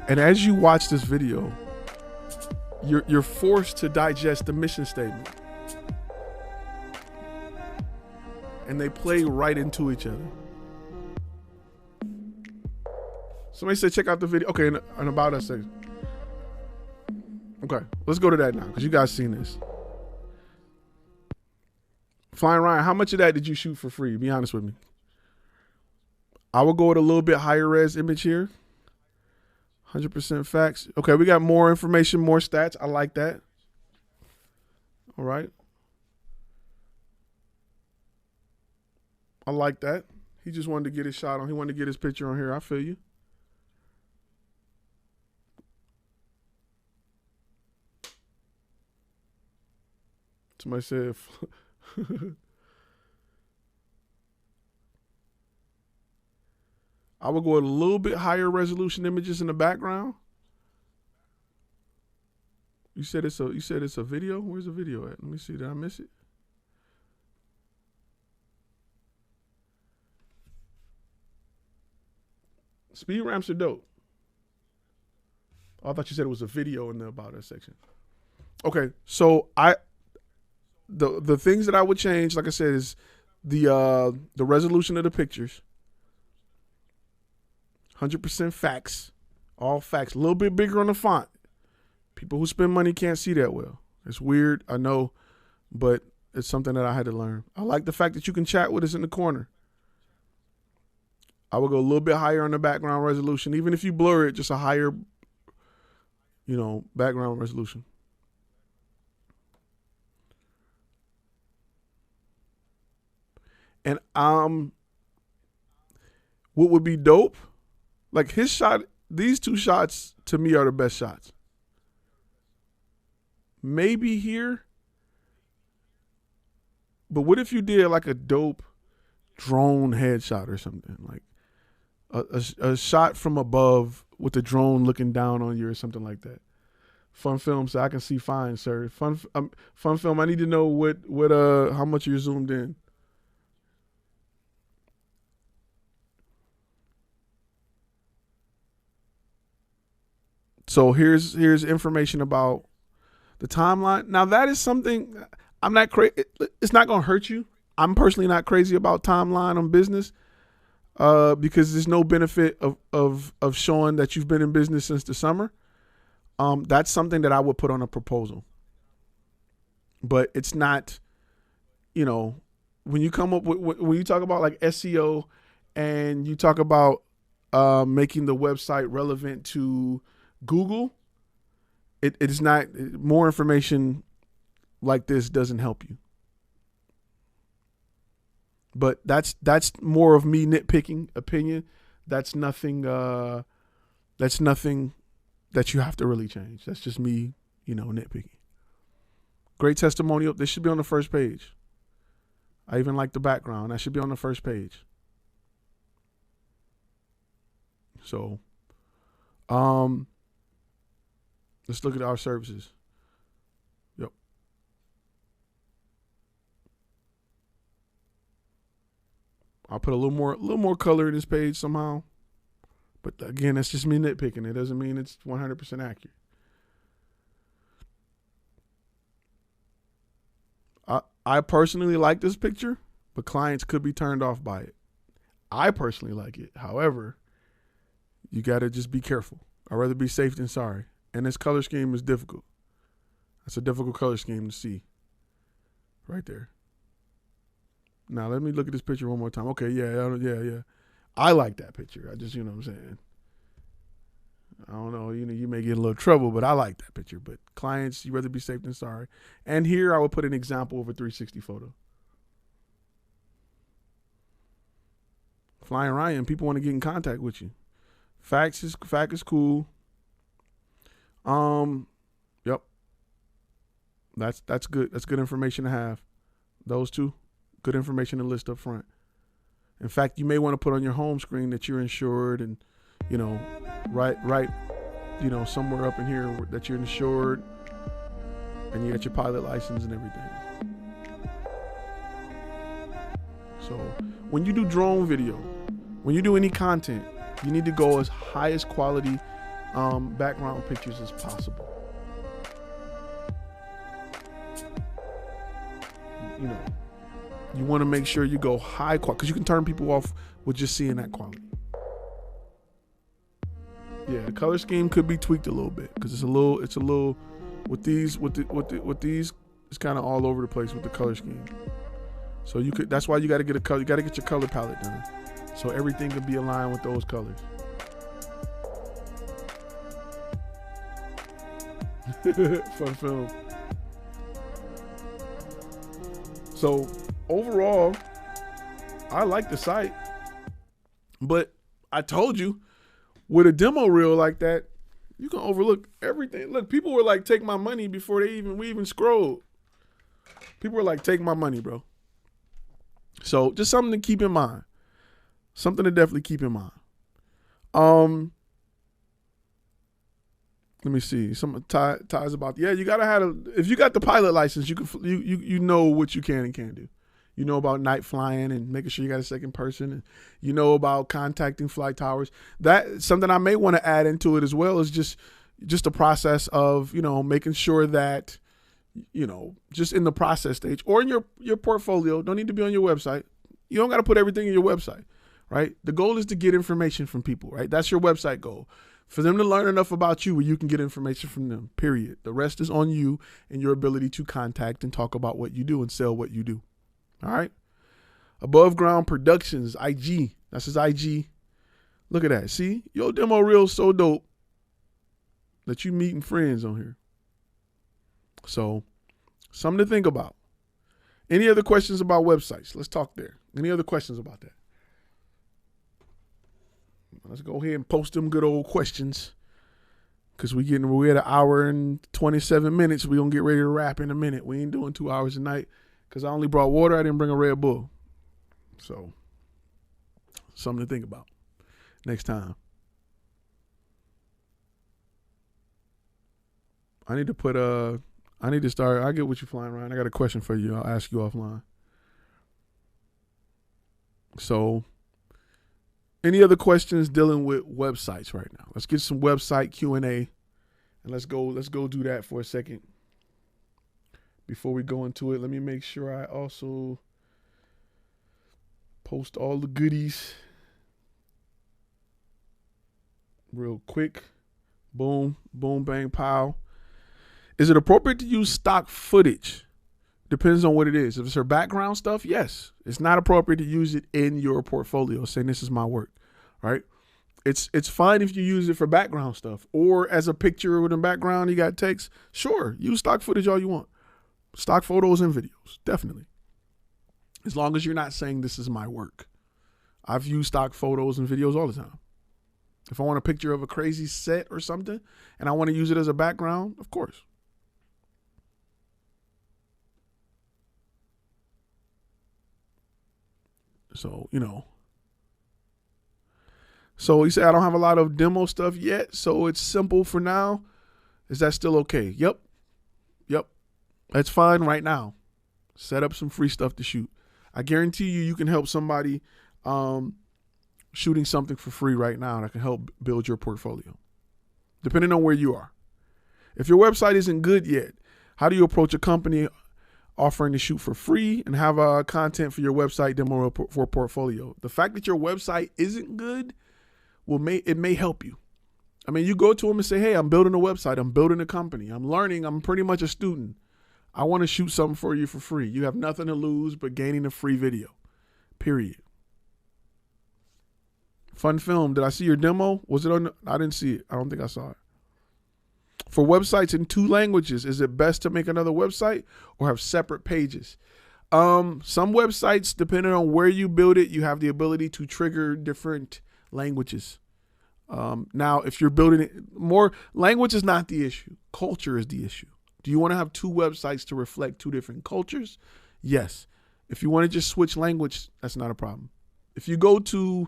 And as you watch this video, you're forced to digest the mission statement. And they play right into each other. Somebody said, check out the video. Okay, and about us section. Okay, let's go to that now, because you guys seen this. Flyin Ryan, how much of that did you shoot for free? Be honest with me. I will go with a little bit higher res image here. 100% facts. Okay, we got more information, more stats. I like that. All right. I like that. He just wanted to get his shot on. He wanted to get his picture on here. I feel you. Somebody said, I would go with a little bit higher resolution images in the background. You said it's a video? Where's the video at? Let me see. Did I miss it? Speed ramps are dope. Oh, I thought you said it was a video in the About Us section. Okay, so the things that I would change, like I said, is the resolution of the pictures. 100% facts. All facts. A little bit bigger on the font. People who spend money can't see that well. It's weird, I know, but it's something that I had to learn. I like the fact that you can chat with us in the corner. I would go a little bit higher on the background resolution. Even if you blur it, just a higher, background resolution. And what would be dope, like his shot, these two shots to me are the best shots. Maybe here, but what if you did like a dope drone headshot or something, like a shot from above with the drone looking down on you or something like that. Fun film, so I can see fine, sir. Fun film. I need to know how much you're zoomed in. So here's information about the timeline. Now that is something I'm not crazy. It's not gonna hurt you. I'm personally not crazy about timeline on business, because there's no benefit of showing that you've been in business since the summer. That's something that I would put on a proposal. But it's not, when you come up with, when you talk about like SEO and you talk about making the website relevant to Google, it is not, more information like this doesn't help you. But that's more of me nitpicking opinion. That's nothing that you have to really change. That's just me, nitpicking. Great testimonial. This should be on the first page. I even like the background. That should be on the first page. So, let's look at our services. Yep. I'll put a little more color in this page somehow. But again, that's just me nitpicking. It doesn't mean it's 100% accurate. I personally like this picture, but clients could be turned off by it. I personally like it. However, you got to just be careful. I'd rather be safe than sorry. And this color scheme is difficult. That's a difficult color scheme to see. Right there. Now, let me look at this picture one more time. Okay, yeah. I like that picture. I just, what I'm saying. I don't know, you may get in a little trouble, but I like that picture. But clients, you'd rather be safe than sorry. And here I would put an example of a 360 photo. Flyin Ryan, people want to get in contact with you. Fact is cool. Yep. That's good. That's good information to have. Those two, good information to list up front. In fact, you may want to put on your home screen that you're insured, and right, somewhere up in here that you're insured, and you got your pilot license and everything. So when you do drone video, when you do any content, you need to go as highest quality background pictures as possible. You want to make sure you go high quality, because you can turn people off with just seeing that quality. Yeah, the color scheme could be tweaked a little bit, because it's a little with these it's kind of all over the place with the color scheme. So that's why you got to get your color palette done, so everything can be aligned with those colors. Fun film. So overall, I like the site, but I told you, with a demo reel like that, you can overlook everything. Look, people were like, "Take my money," before we even scrolled. People were like, "Take my money, bro." So just something to keep in mind. Something to definitely keep in mind. Let me see. Some ties about, you gotta have if you got the pilot license, you know what you can and can't do. You know about night flying and making sure you got a second person, and you know about contacting flight towers. That's something I may want to add into it as well, is just the process of making sure that just in the process stage or in your portfolio. Don't need to be on your website. You don't got to put everything in your website, right? The goal is to get information from people, right? That's your website goal. For them to learn enough about you where you can get information from them, period. The rest is on you and your ability to contact and talk about what you do and sell what you do. All right. Above Ground Productions, IG. That's his IG. Look at that. See, your demo reel is so dope that you meeting friends on here. So, something to think about. Any other questions about websites? Let's talk there. Any other questions about that? Let's go ahead and post them good old questions, because we're at an hour and 27 minutes. We're going to get ready to wrap in a minute. We ain't doing 2 hours a night, because I only brought water. I didn't bring a Red Bull. So, something to think about next time. I need to start. I'll get with you, Flyin, Ryan. I got a question for you. I'll ask you offline. So, any other questions dealing with websites right now? Let's get some website Q&A, and let's go do that for a second. Before we go into it, let me make sure I also post all the goodies real quick. Boom, boom, bang, pow. Is it appropriate to use stock footage? Depends on what it is. If it's her background stuff, yes. It's not appropriate to use it in your portfolio, saying this is my work, right? It's fine if you use it for background stuff, or as a picture with a background, you got text. Sure, use stock footage all you want. Stock photos and videos, definitely. As long as you're not saying this is my work. I've used stock photos and videos all the time. If I want a picture of a crazy set or something, and I want to use it as a background, of course. So, So he said, I don't have a lot of demo stuff yet, so it's simple for now. Is that still okay? Yep. That's fine right now. Set up some free stuff to shoot. I guarantee you can help somebody shooting something for free right now that can help build your portfolio, depending on where you are. If your website isn't good yet, how do you approach a company offering to shoot for free and have content for your website demo for portfolio? The fact that your website isn't good may help you. I mean, you go to them and say, hey, I'm building a website. I'm building a company. I'm learning. I'm pretty much a student. I want to shoot something for you for free. You have nothing to lose but gaining a free video, period. Fun film. Did I see your demo? Was it on? I didn't see it. I don't think I saw it. For websites in 2 languages, is it best to make another website or have separate pages? Some websites, depending on where you build it, you have the ability to trigger different languages. Now, if you're building it more, language is not the issue. Culture is the issue. Do you want to have two websites to reflect two different cultures? Yes. If you want to just switch language, that's not a problem. If you go to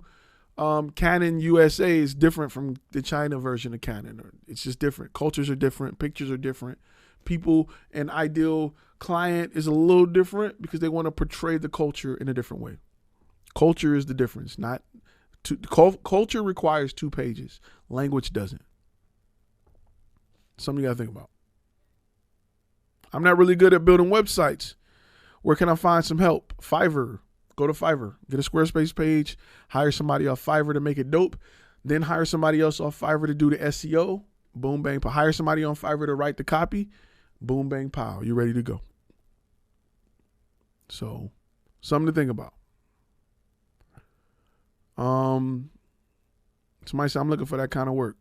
Canon USA, is different from the China version of Canon. It's just different. Cultures are different. Pictures are different. People and ideal client is a little different because they want to portray the culture in a different way. Culture is the difference. Culture requires 2 pages. Language doesn't. Something you got to think about. I'm not really good at building websites. Where can I find some help? Fiverr. Go to Fiverr. Get a Squarespace page. Hire somebody off Fiverr to make it dope. Then hire somebody else off Fiverr to do the SEO. Boom, bang, pow. Hire somebody on Fiverr to write the copy. Boom, bang, pow. You're ready to go. So, something to think about. Somebody said, I'm looking for that kind of work.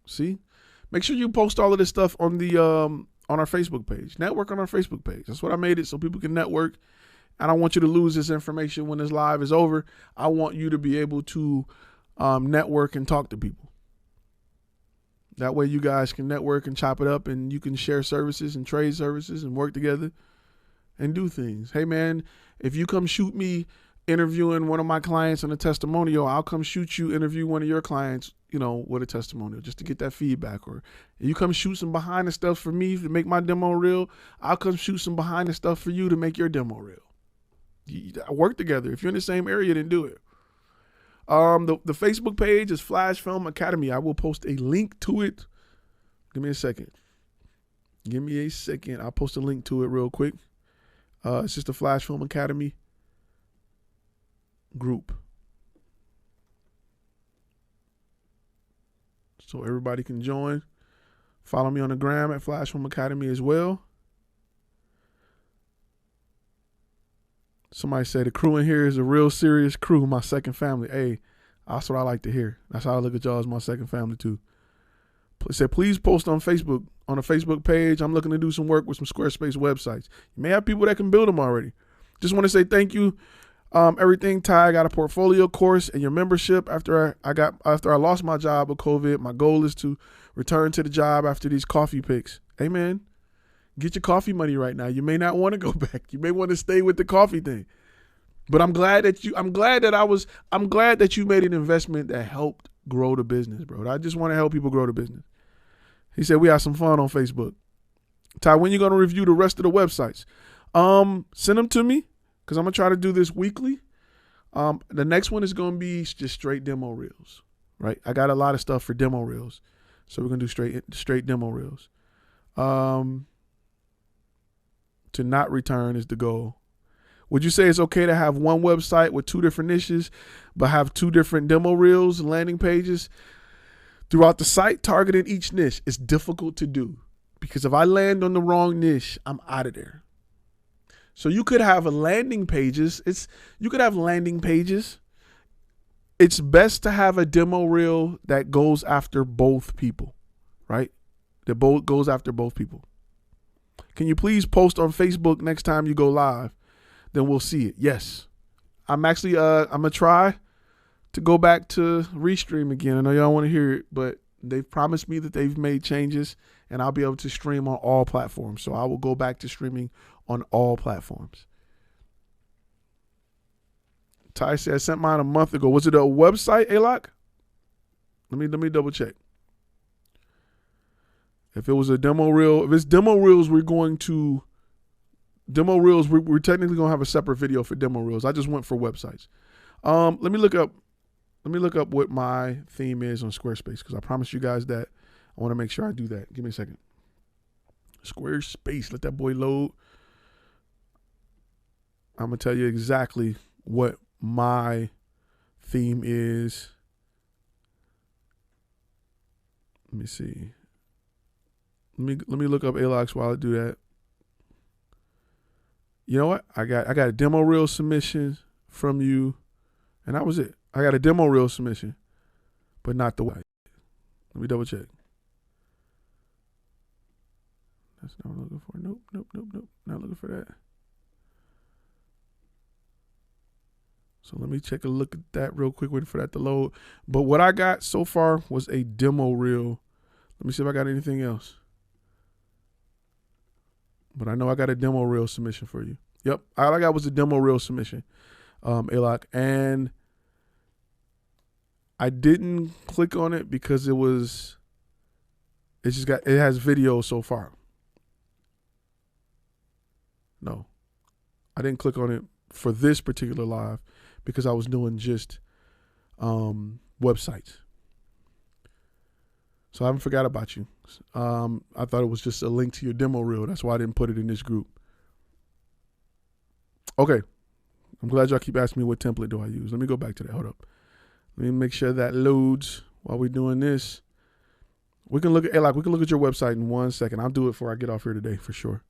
See? Make sure you post all of this stuff on the on our Facebook page. Network on our Facebook page. That's what I made it, so people can network. I don't want you to lose this information when this live is over. I want you to be able to network and talk to people. That way you guys can network and chop it up, and you can share services and trade services and work together and do things. Hey, man, if you come shoot me interviewing one of my clients on a testimonial, I'll come shoot you interview one of your clients, with a testimonial, just to get that feedback. Or you come shoot some behind the stuff for me to make my demo real, I'll come shoot some behind the stuff for you to make your demo real. Work together. If you're in the same area, then do it. The Facebook page is FlashFilm Academy. I will post a link to it. Give me a second. I'll post a link to it real quick. It's just the FlashFilm Academy group. So everybody can join. Follow me on the gram at FlashFilm Academy as well. Somebody said the crew in here is a real serious crew, my second family. Hey, that's what I like to hear. That's how I look at y'all as my second family too. Said, please post on Facebook, on a Facebook page. I'm looking to do some work with some Squarespace websites. You may have people that can build them already. Just want to say thank you. Everything, Ty, I got a portfolio course and your membership after I lost my job with COVID. My goal is to return to the job after these coffee picks. Hey, man. Get your coffee money right now. You may not want to go back. You may want to stay with the coffee thing. But I'm glad that you made an investment that helped grow the business, bro. I just want to help people grow the business. He said we have some fun on Facebook. Ty, when you going to review the rest of the websites? Send them to me because I'm going to try to do this weekly. The next one is going to be just straight demo reels, right? I got a lot of stuff for demo reels. So we're going to do straight demo reels. To not return is the goal. Would you say it's okay to have one website with 2 different niches, but have 2 different demo reels and landing pages throughout the site targeting each niche? It's difficult to do because if I land on the wrong niche, I'm out of there. So you could have landing pages. It's best to have a demo reel that goes after both people, right? That goes after both people. Can you please post on Facebook next time you go live? Then we'll see it. Yes. I'm actually, I'm going to try to go back to Restream again. I know y'all want to hear it, but they've promised me that they've made changes and I'll be able to stream on all platforms. So I will go back to streaming on all platforms. Ty said, I sent mine a month ago. Was it a website, Alok? Let me double check. If it was a demo reel, if it's demo reels, we're technically going to have a separate video for demo reels. I just went for websites. Let me look up what my theme is on Squarespace because I promised you guys that. I want to make sure I do that. Give me a second. Squarespace, let that boy load. I'm going to tell you exactly what my theme is. Let me see. Let me look up Alox while I do that. You know what? I got a demo reel submission from you, and that was it. I got a demo reel submission, but not the way. Let me double check. That's not what I'm looking for. Nope. Not looking for that. So let me take a look at that real quick, waiting for that to load. But what I got so far was a demo reel. Let me see if I got anything else. but I know I got a demo reel submission for you. Yep, all I got was a demo reel submission, Alok, and I didn't click on it because it has video so far. No, I didn't click on it for this particular live because I was doing just websites. So I haven't forgot about you. I thought it was just a link to your demo reel. That's why I didn't put it in this group. Okay. I'm glad y'all keep asking me what template do I use. Let me go back to that. Hold up. Let me make sure that loads while we're doing this. We can look at your website in 1 second. I'll do it before I get off here today for sure.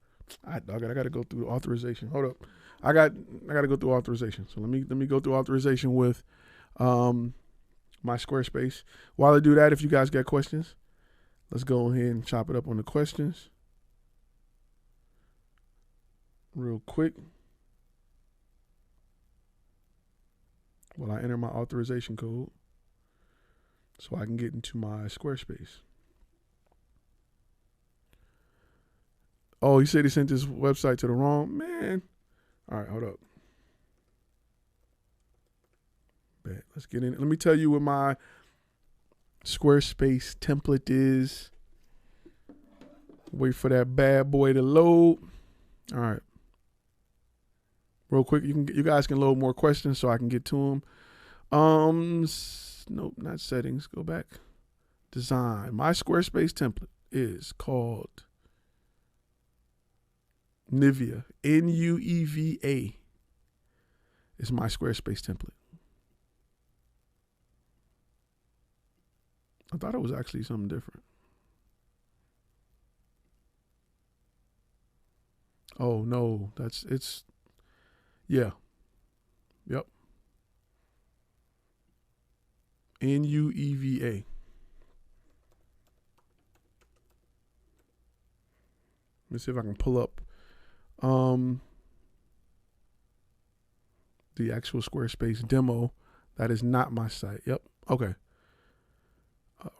I got to go through authorization. Hold up. I got to go through authorization. So let me go through authorization with my Squarespace. While I do that, if you guys got questions, let's go ahead and chop it up on the questions real quick while I enter my authorization code so I can get into my Squarespace. Oh, he said he sent this website to the wrong man. All right, hold up. Bet. Let's get in. Let me tell you what my Squarespace template is. Wait for that bad boy to load. All right. Real quick, you guys can load more questions so I can get to them. Nope, not settings. Go back. Design. My Squarespace template is called Nueva. Nueva is my Squarespace template. I thought it was actually something different. Oh no, yeah. Yep. Nueva. Let me see if I can pull up the actual Squarespace demo. That is not my site. Yep. Okay.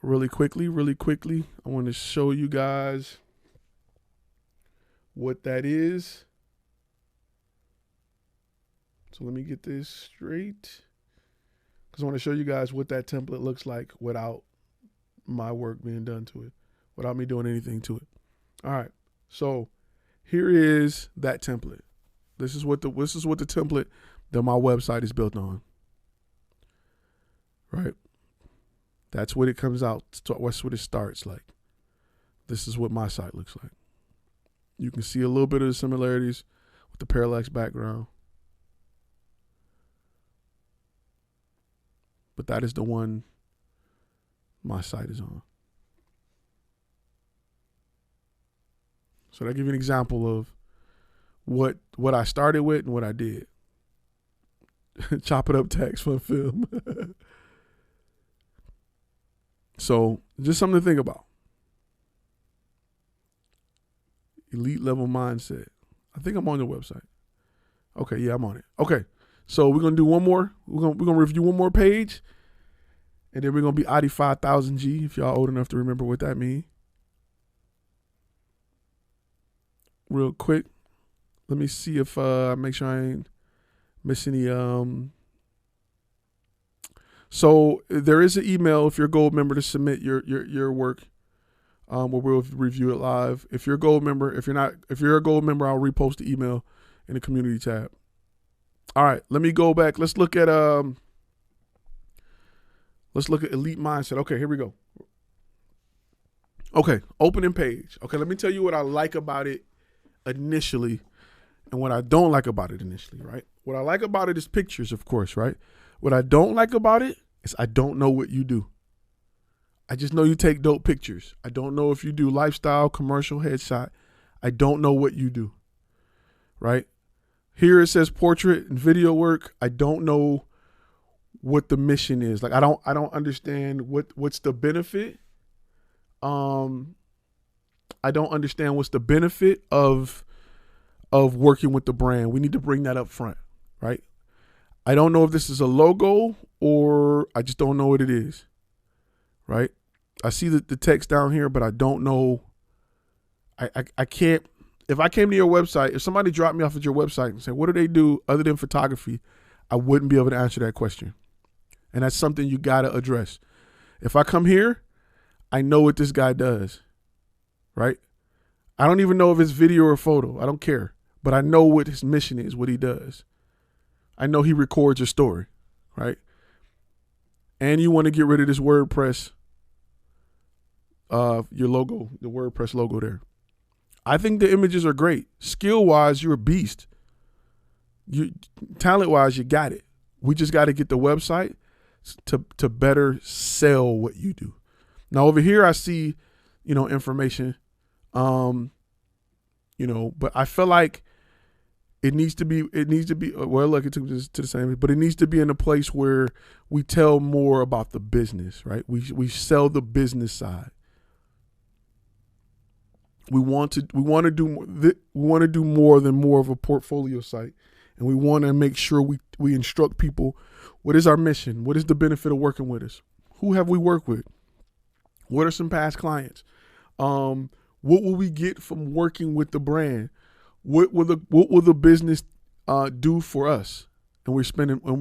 Really quickly, I want to show you guys what that is. So let me get this straight, because I want to show you guys what that template looks like without my work being done to it, without me doing anything to it. All right. So here is that template. This is what the template that my website is built on. Right. That's what it comes out. That's what it starts like. This is what my site looks like. You can see a little bit of the similarities with the parallax background. But that is the one my site is on. So that gives you an example of what I started with and what I did. Chop it up text for film. So just something to think about. Elite level mindset. I think I'm on the website. Okay, yeah, I'm on it. Okay, so we're gonna do one more. We're gonna review one more page, and then we're gonna be Audi 5000G. If y'all old enough to remember what that means. Real quick, let me see if I make sure I ain't miss any. So there is an email if you're a gold member to submit your work. Where we'll review it live. If you're a gold member, if you're a gold member, I'll repost the email in the community tab. All right, let me go back. Let's look at elite mindset. Okay, here we go. Okay, opening page. Okay, let me tell you what I like about it initially and what I don't like about it initially, right? What I like about it is pictures, of course, right? What I don't like about it is I don't know what you do. I just know you take dope pictures. I don't know if you do lifestyle, commercial, headshot. I don't know what you do, right? Here it says portrait and video work. I don't know what the mission is. Like I don't understand what's the benefit. I don't understand what's the benefit of working with the brand. We need to bring that up front, right? I don't know if this is a logo or I just don't know what it is, right? I see the text down here, but I don't know. I can't. if I came to your website, if somebody dropped me off at your website and said, what do they do other than photography? I wouldn't be able to answer that question. And that's something you got to address. If I come here, I know what this guy does, right? I don't even know if it's video or photo. I don't care. But I know what his mission is, what he does. I know he records a story, right? And you want to get rid of this WordPress, your logo, the WordPress logo there. I think the images are great. Skill-wise, you're a beast. Talent-wise, you got it. We just got to get the website to better sell what you do. Now over here, I see, information, but I feel like it needs to be, well, look, it took this to the same, but it needs to be in a place where we tell more about the business, right? We sell the business side. We want to do more than more of a portfolio site. And we want to make sure we instruct people. What is our mission? What is the benefit of working with us? Who have we worked with? What are some past clients? What will we get from working with the brand? What will the business do for us? And we're spending, as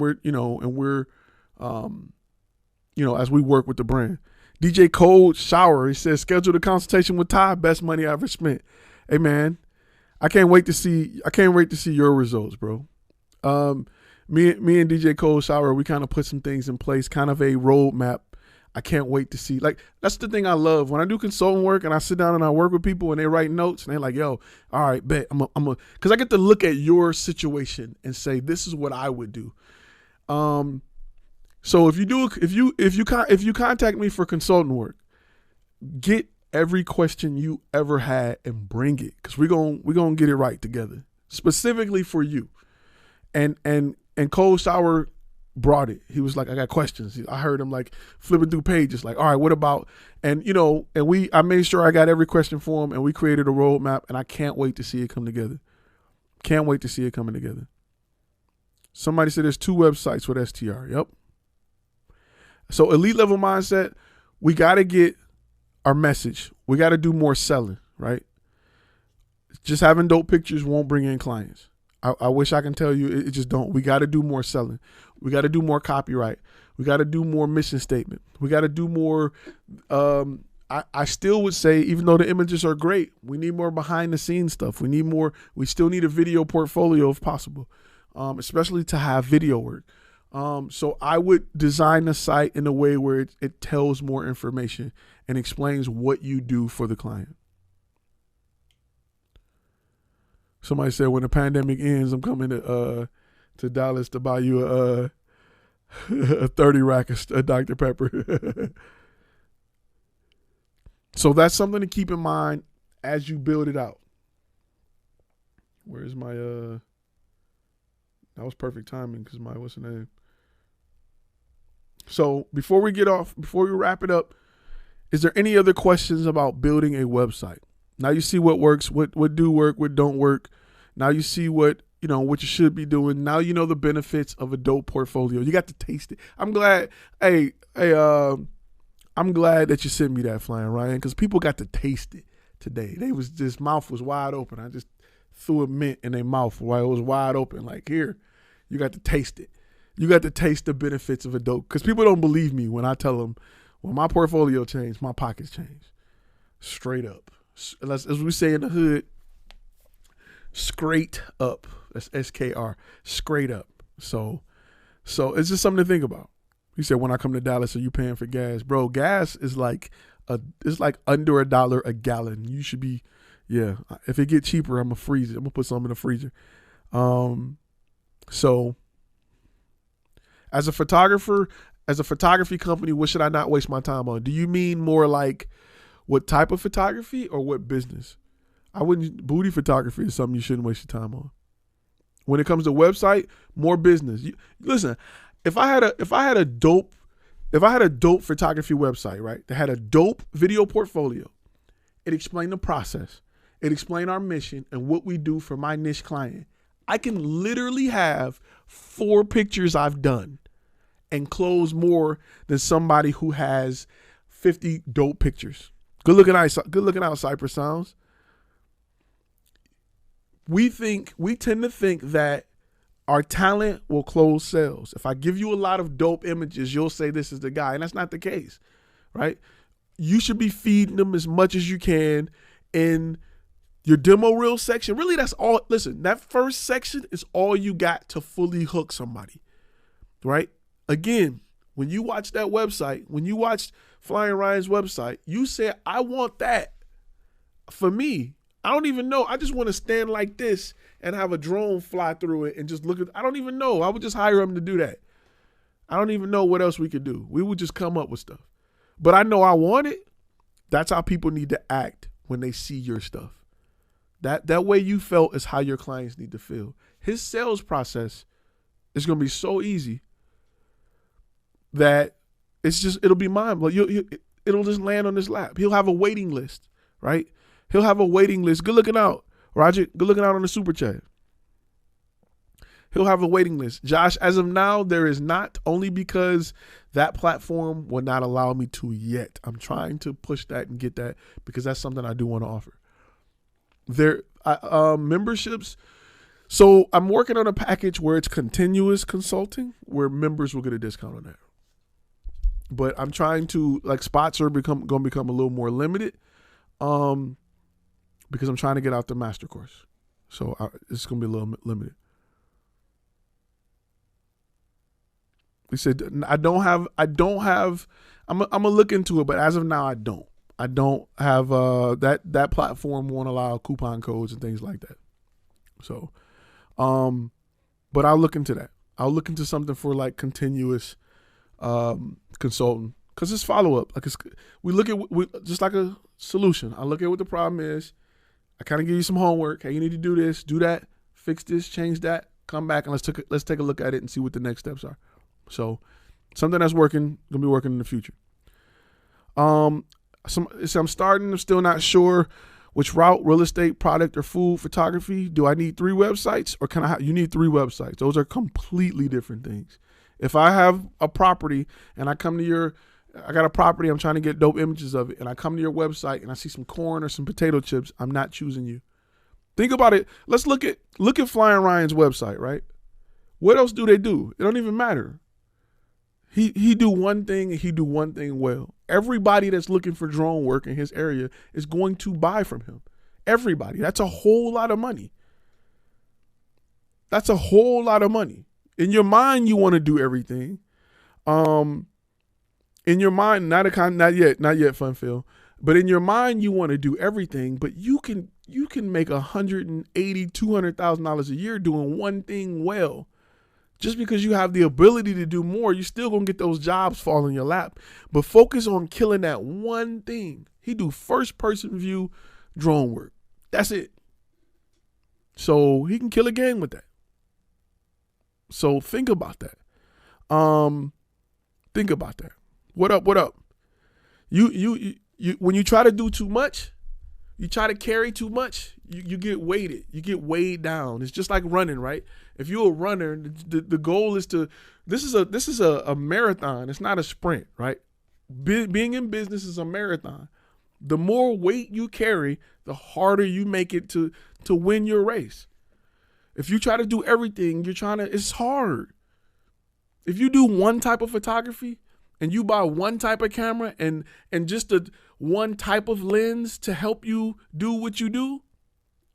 we work with the brand. DJ Cold Shower, he says, schedule a consultation with Ty, best money I ever spent. Hey man, I can't wait to see your results, bro. Me and DJ Cold Shower, we kind of put some things in place, kind of a roadmap. I can't wait to see. Like, that's the thing I love. When I do consulting work and I sit down and I work with people and they write notes and they're like, yo, all right, bet. Because I get to look at your situation and say, this is what I would do. So if you contact me for consulting work, get every question you ever had and bring it, because we're gonna get it right together, specifically for you. And Cold Shower brought it. He was like, I got questions. I heard him like flipping through pages, like, all right, what about? And I made sure I got every question for him, and we created a roadmap, and I can't wait to see it come together. Can't wait to see it coming together. Somebody said there's 2 websites with STR. Yep. So elite level mindset, we got to get our message. We got to do more selling, right? Just having dope pictures won't bring in clients. I wish I can tell you, it just don't. We got to do more selling. We got to do more copyright. We got to do more mission statement. We got to do more. I still would say, even though the images are great, we need more behind the scenes stuff. We still need a video portfolio if possible, especially to have video work. So I would design the site in a way where it tells more information and explains what you do for the client. Somebody said, when the pandemic ends, I'm coming to Dallas to buy you a 30 rack of Dr. Pepper. So that's something to keep in mind as you build it out. Where's my, that was perfect timing because what's the name? So before we wrap it up, is there any other questions about building a website? Now you see what works, what do work, what don't work. Now you see what you should be doing. Now you know the benefits of a dope portfolio. You got to taste it. I'm glad. I'm glad that you sent me that, Flyin, Ryan, because people got to taste it today. This mouth was wide open. I just threw a mint in their mouth while it was wide open. Like, here, you got to taste it. You got to taste the benefits of a dope, because people don't believe me when I tell them, when my portfolio changed, my pockets changed. Straight up. As we say in the hood, straight up. That's SKR. Straight up. So it's just something to think about. He said, when I come to Dallas, are you paying for gas? Bro, gas is like it's like under $1 a gallon. You should be, yeah. If it get cheaper, I'm gonna freeze it. I'm gonna put some in the freezer. So as a photographer, as a photography company, what should I not waste my time on? Do you mean more like what type of photography or what business? Booty photography is something you shouldn't waste your time on. When it comes to website, more business. Listen, if I had a dope photography website, right, that had a dope video portfolio, it explained the process, it explained our mission and what we do for my niche client, I can literally have 4 pictures I've done and close more than somebody who has 50 dope pictures. Good looking out, Cypress Sounds. we tend to think that our talent will close sales. If I give you a lot of dope images, you'll say this is the guy. And that's not the case, right? You should be feeding them as much as you can in your demo reel section. Really, that's all. Listen, that first section is all you got to fully hook somebody, right? Again, when you watch that website, when you watched Flyin Ryan's website, you said, I want that. For me, I don't even know. I just want to stand like this and have a drone fly through it and just look at, I don't even know. I would just hire him to do that. I don't even know what else we could do. We would just come up with stuff. But I know I want it. That's how people need to act when they see your stuff. That way you felt is how your clients need to feel. His sales process is going to be so easy that it'll be mine. Like it'll just land on his lap. He'll have a waiting list, right? He'll have a waiting list. Good looking out, Roger. Good looking out on the super chat. He'll have a waiting list. Josh, as of now, there is not, only because that platform will not allow me to yet. I'm trying to push that and get that because that's something I do want to offer. Memberships. So I'm working on a package where it's continuous consulting, where members will get a discount on that. But I'm trying to, like, spots are going to become a little more limited, because I'm trying to get out the master course. So it's going to be a little limited. He said, I'm gonna look into it, but as of now, I don't have that platform won't allow coupon codes and things like that. So, but I'll look into that. I'll look into something for like continuous consultant, because it's follow up. Like we look at just like a solution. I look at what the problem is. I kind of give you some homework. Hey, you need to do this, do that, fix this, change that. Come back and let's take a look at it and see what the next steps are. So something that's gonna be working in the future. I'm still not sure which route: real estate, product, or food photography. Do I need 3 websites, or you need 3 websites? Those are completely different things. If I have a property and I got a property, I'm trying to get dope images of it, and I come to your website and I see some corn or some potato chips, I'm not choosing you. Think about it. Let's look at Flyin Ryan's website, right? What else do they do? It don't even matter. He do one thing and he do one thing well. Everybody that's looking for drone work in his area is going to buy from him. Everybody. That's a whole lot of money. That's a whole lot of money. In your mind, you want to do everything. In your mind, not yet, Fun Phil. But in your mind, you want to do everything. But you can make $180,000-$200,000 a year doing one thing well. Just because you have the ability to do more, you're still going to get those jobs fall in your lap. But focus on killing that one thing. He do first-person view drone work. That's it. So he can kill a game with that. So think about that. Think about that. What up? You when you try to do too much, you try to carry too much, you get weighted. You get weighed down. It's just like running, right? If you're a runner, the goal is this is a marathon. It's not a sprint, right? Being in business is a marathon. The more weight you carry, the harder you make it to win your race. If you try to do everything, it's hard. If you do one type of photography and you buy one type of camera and just one type of lens to help you do what you do,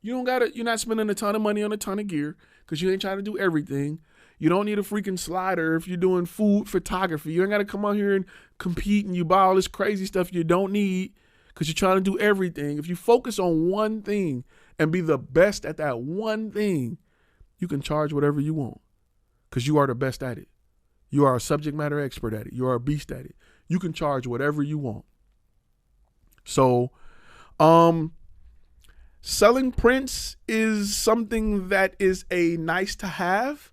you're not spending a ton of money on a ton of gear because you ain't trying to do everything. You don't need a freaking slider if you're doing food photography. You ain't got to come out here and compete and you buy all this crazy stuff you don't need because you're trying to do everything. If you focus on one thing and be the best at that one thing, you can charge whatever you want because you are the best at it. You are a subject matter expert at it. You are a beast at it. You can charge whatever you want. So, selling prints is something that is a nice to have.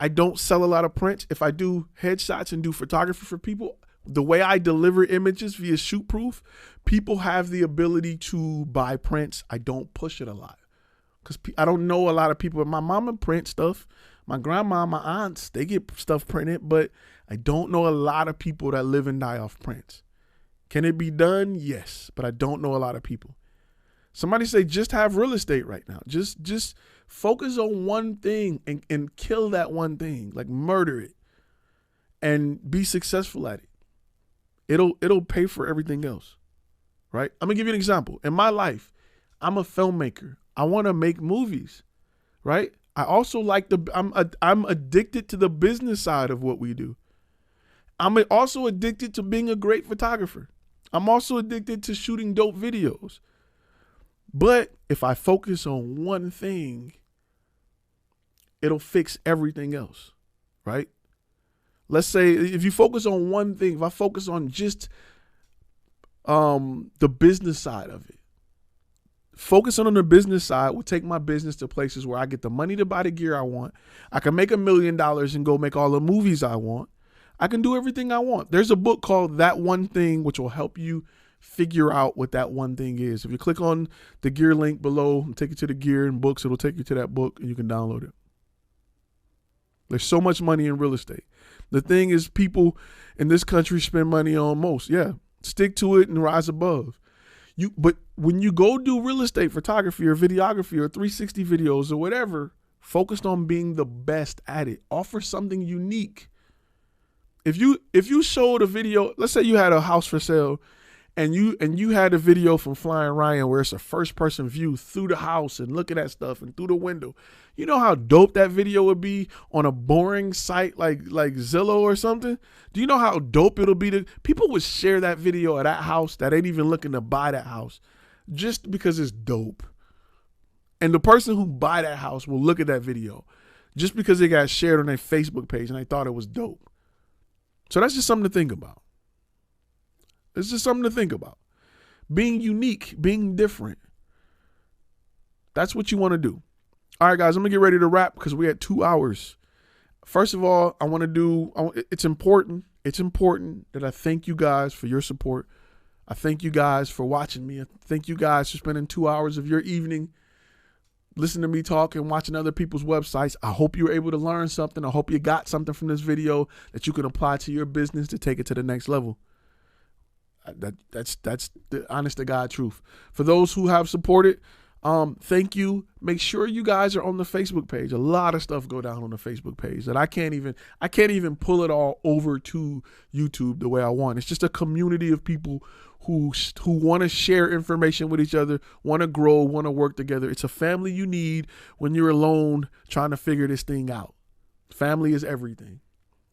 I don't sell a lot of prints. If I do headshots and do photography for people, the way I deliver images via Shootproof, people have the ability to buy prints. I don't push it a lot because I don't know a lot of people. My mama print stuff. My grandma, my aunts, they get stuff printed, but I don't know a lot of people that live and die off prints. Can it be done? Yes, but I don't know a lot of people. Somebody say, just have real estate right now. Just focus on one thing and kill that one thing, like murder it, and be successful at it. It'll pay for everything else, right? I'm gonna give you an example. In my life, I'm a filmmaker. I want to make movies, right? I also like I'm addicted to the business side of what we do. I'm also addicted to being a great photographer. I'm also addicted to shooting dope videos. But if I focus on one thing, it'll fix everything else, right? Let's say if you focus on one thing, if I focus on just the business side of it, focusing on the business side will take my business to places where I get the money to buy the gear I want. I can make $1 million and go make all the movies I want. I can do everything I want. There's a book called That One Thing, which will help you figure out what that one thing is. If you click on the gear link below and take you to the gear and books, it'll take you to that book and you can download it. There's so much money in real estate. The thing is, people in this country spend money on most. Yeah, stick to it and rise above. But when you go do real estate photography or videography or 360 videos or whatever, focused on being the best at it. Offer something unique. If you showed a video, let's say you had a house for sale and you had a video from Flyin where it's a first person view through the house and looking at stuff and through the window. You know how dope that video would be on a boring site like Zillow or something? Do you know how dope it'll be? People would share that video of that house that ain't even looking to buy that house just because it's dope. And the person who buy that house will look at that video just because it got shared on their Facebook page and they thought it was dope. So that's just something to think about. It's just something to think about. Being unique, being different. That's what you want to do. All right, guys, I'm going to get ready to wrap because we're at 2 hours. First of all, it's important. It's important that I thank you guys for your support. I thank you guys for watching me. I thank you guys for spending 2 hours of your evening listening to me talk and watching other people's websites. I hope you were able to learn something. I hope you got something from this video that you can apply to your business to take it to the next level. That's the honest to God truth. For those who have supported, thank you. Make sure you guys are on the Facebook page. A lot of stuff go down on the Facebook page that I can't even pull it all over to YouTube the way I want. It's just a community of people who want to share information with each other, want to grow, want to work together. It's a family you need when you're alone trying to figure this thing out. Family is everything.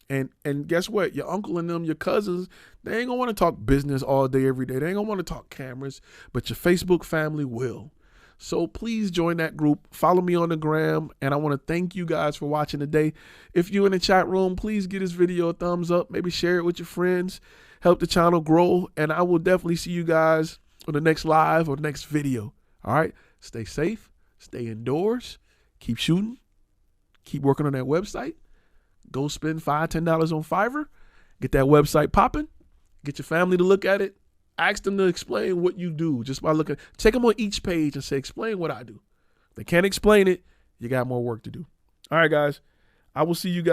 And guess what? Your uncle and them, your cousins, they ain't gonna want to talk business all day, every day. They ain't gonna want to talk cameras, but your Facebook family will. So please join that group. Follow me on the gram. And I want to thank you guys for watching today. If you're in the chat room, please give this video a thumbs up. Maybe share it with your friends. Help the channel grow. And I will definitely see you guys on the next live or next video. All right. Stay safe. Stay indoors. Keep shooting. Keep working on that website. Go spend $5, $10 on Fiverr. Get that website popping. Get your family to look at it. Ask them to explain what you do just by looking. Take them on each page and say, explain what I do. If they can't explain it, you got more work to do. All right, guys. I will see you guys.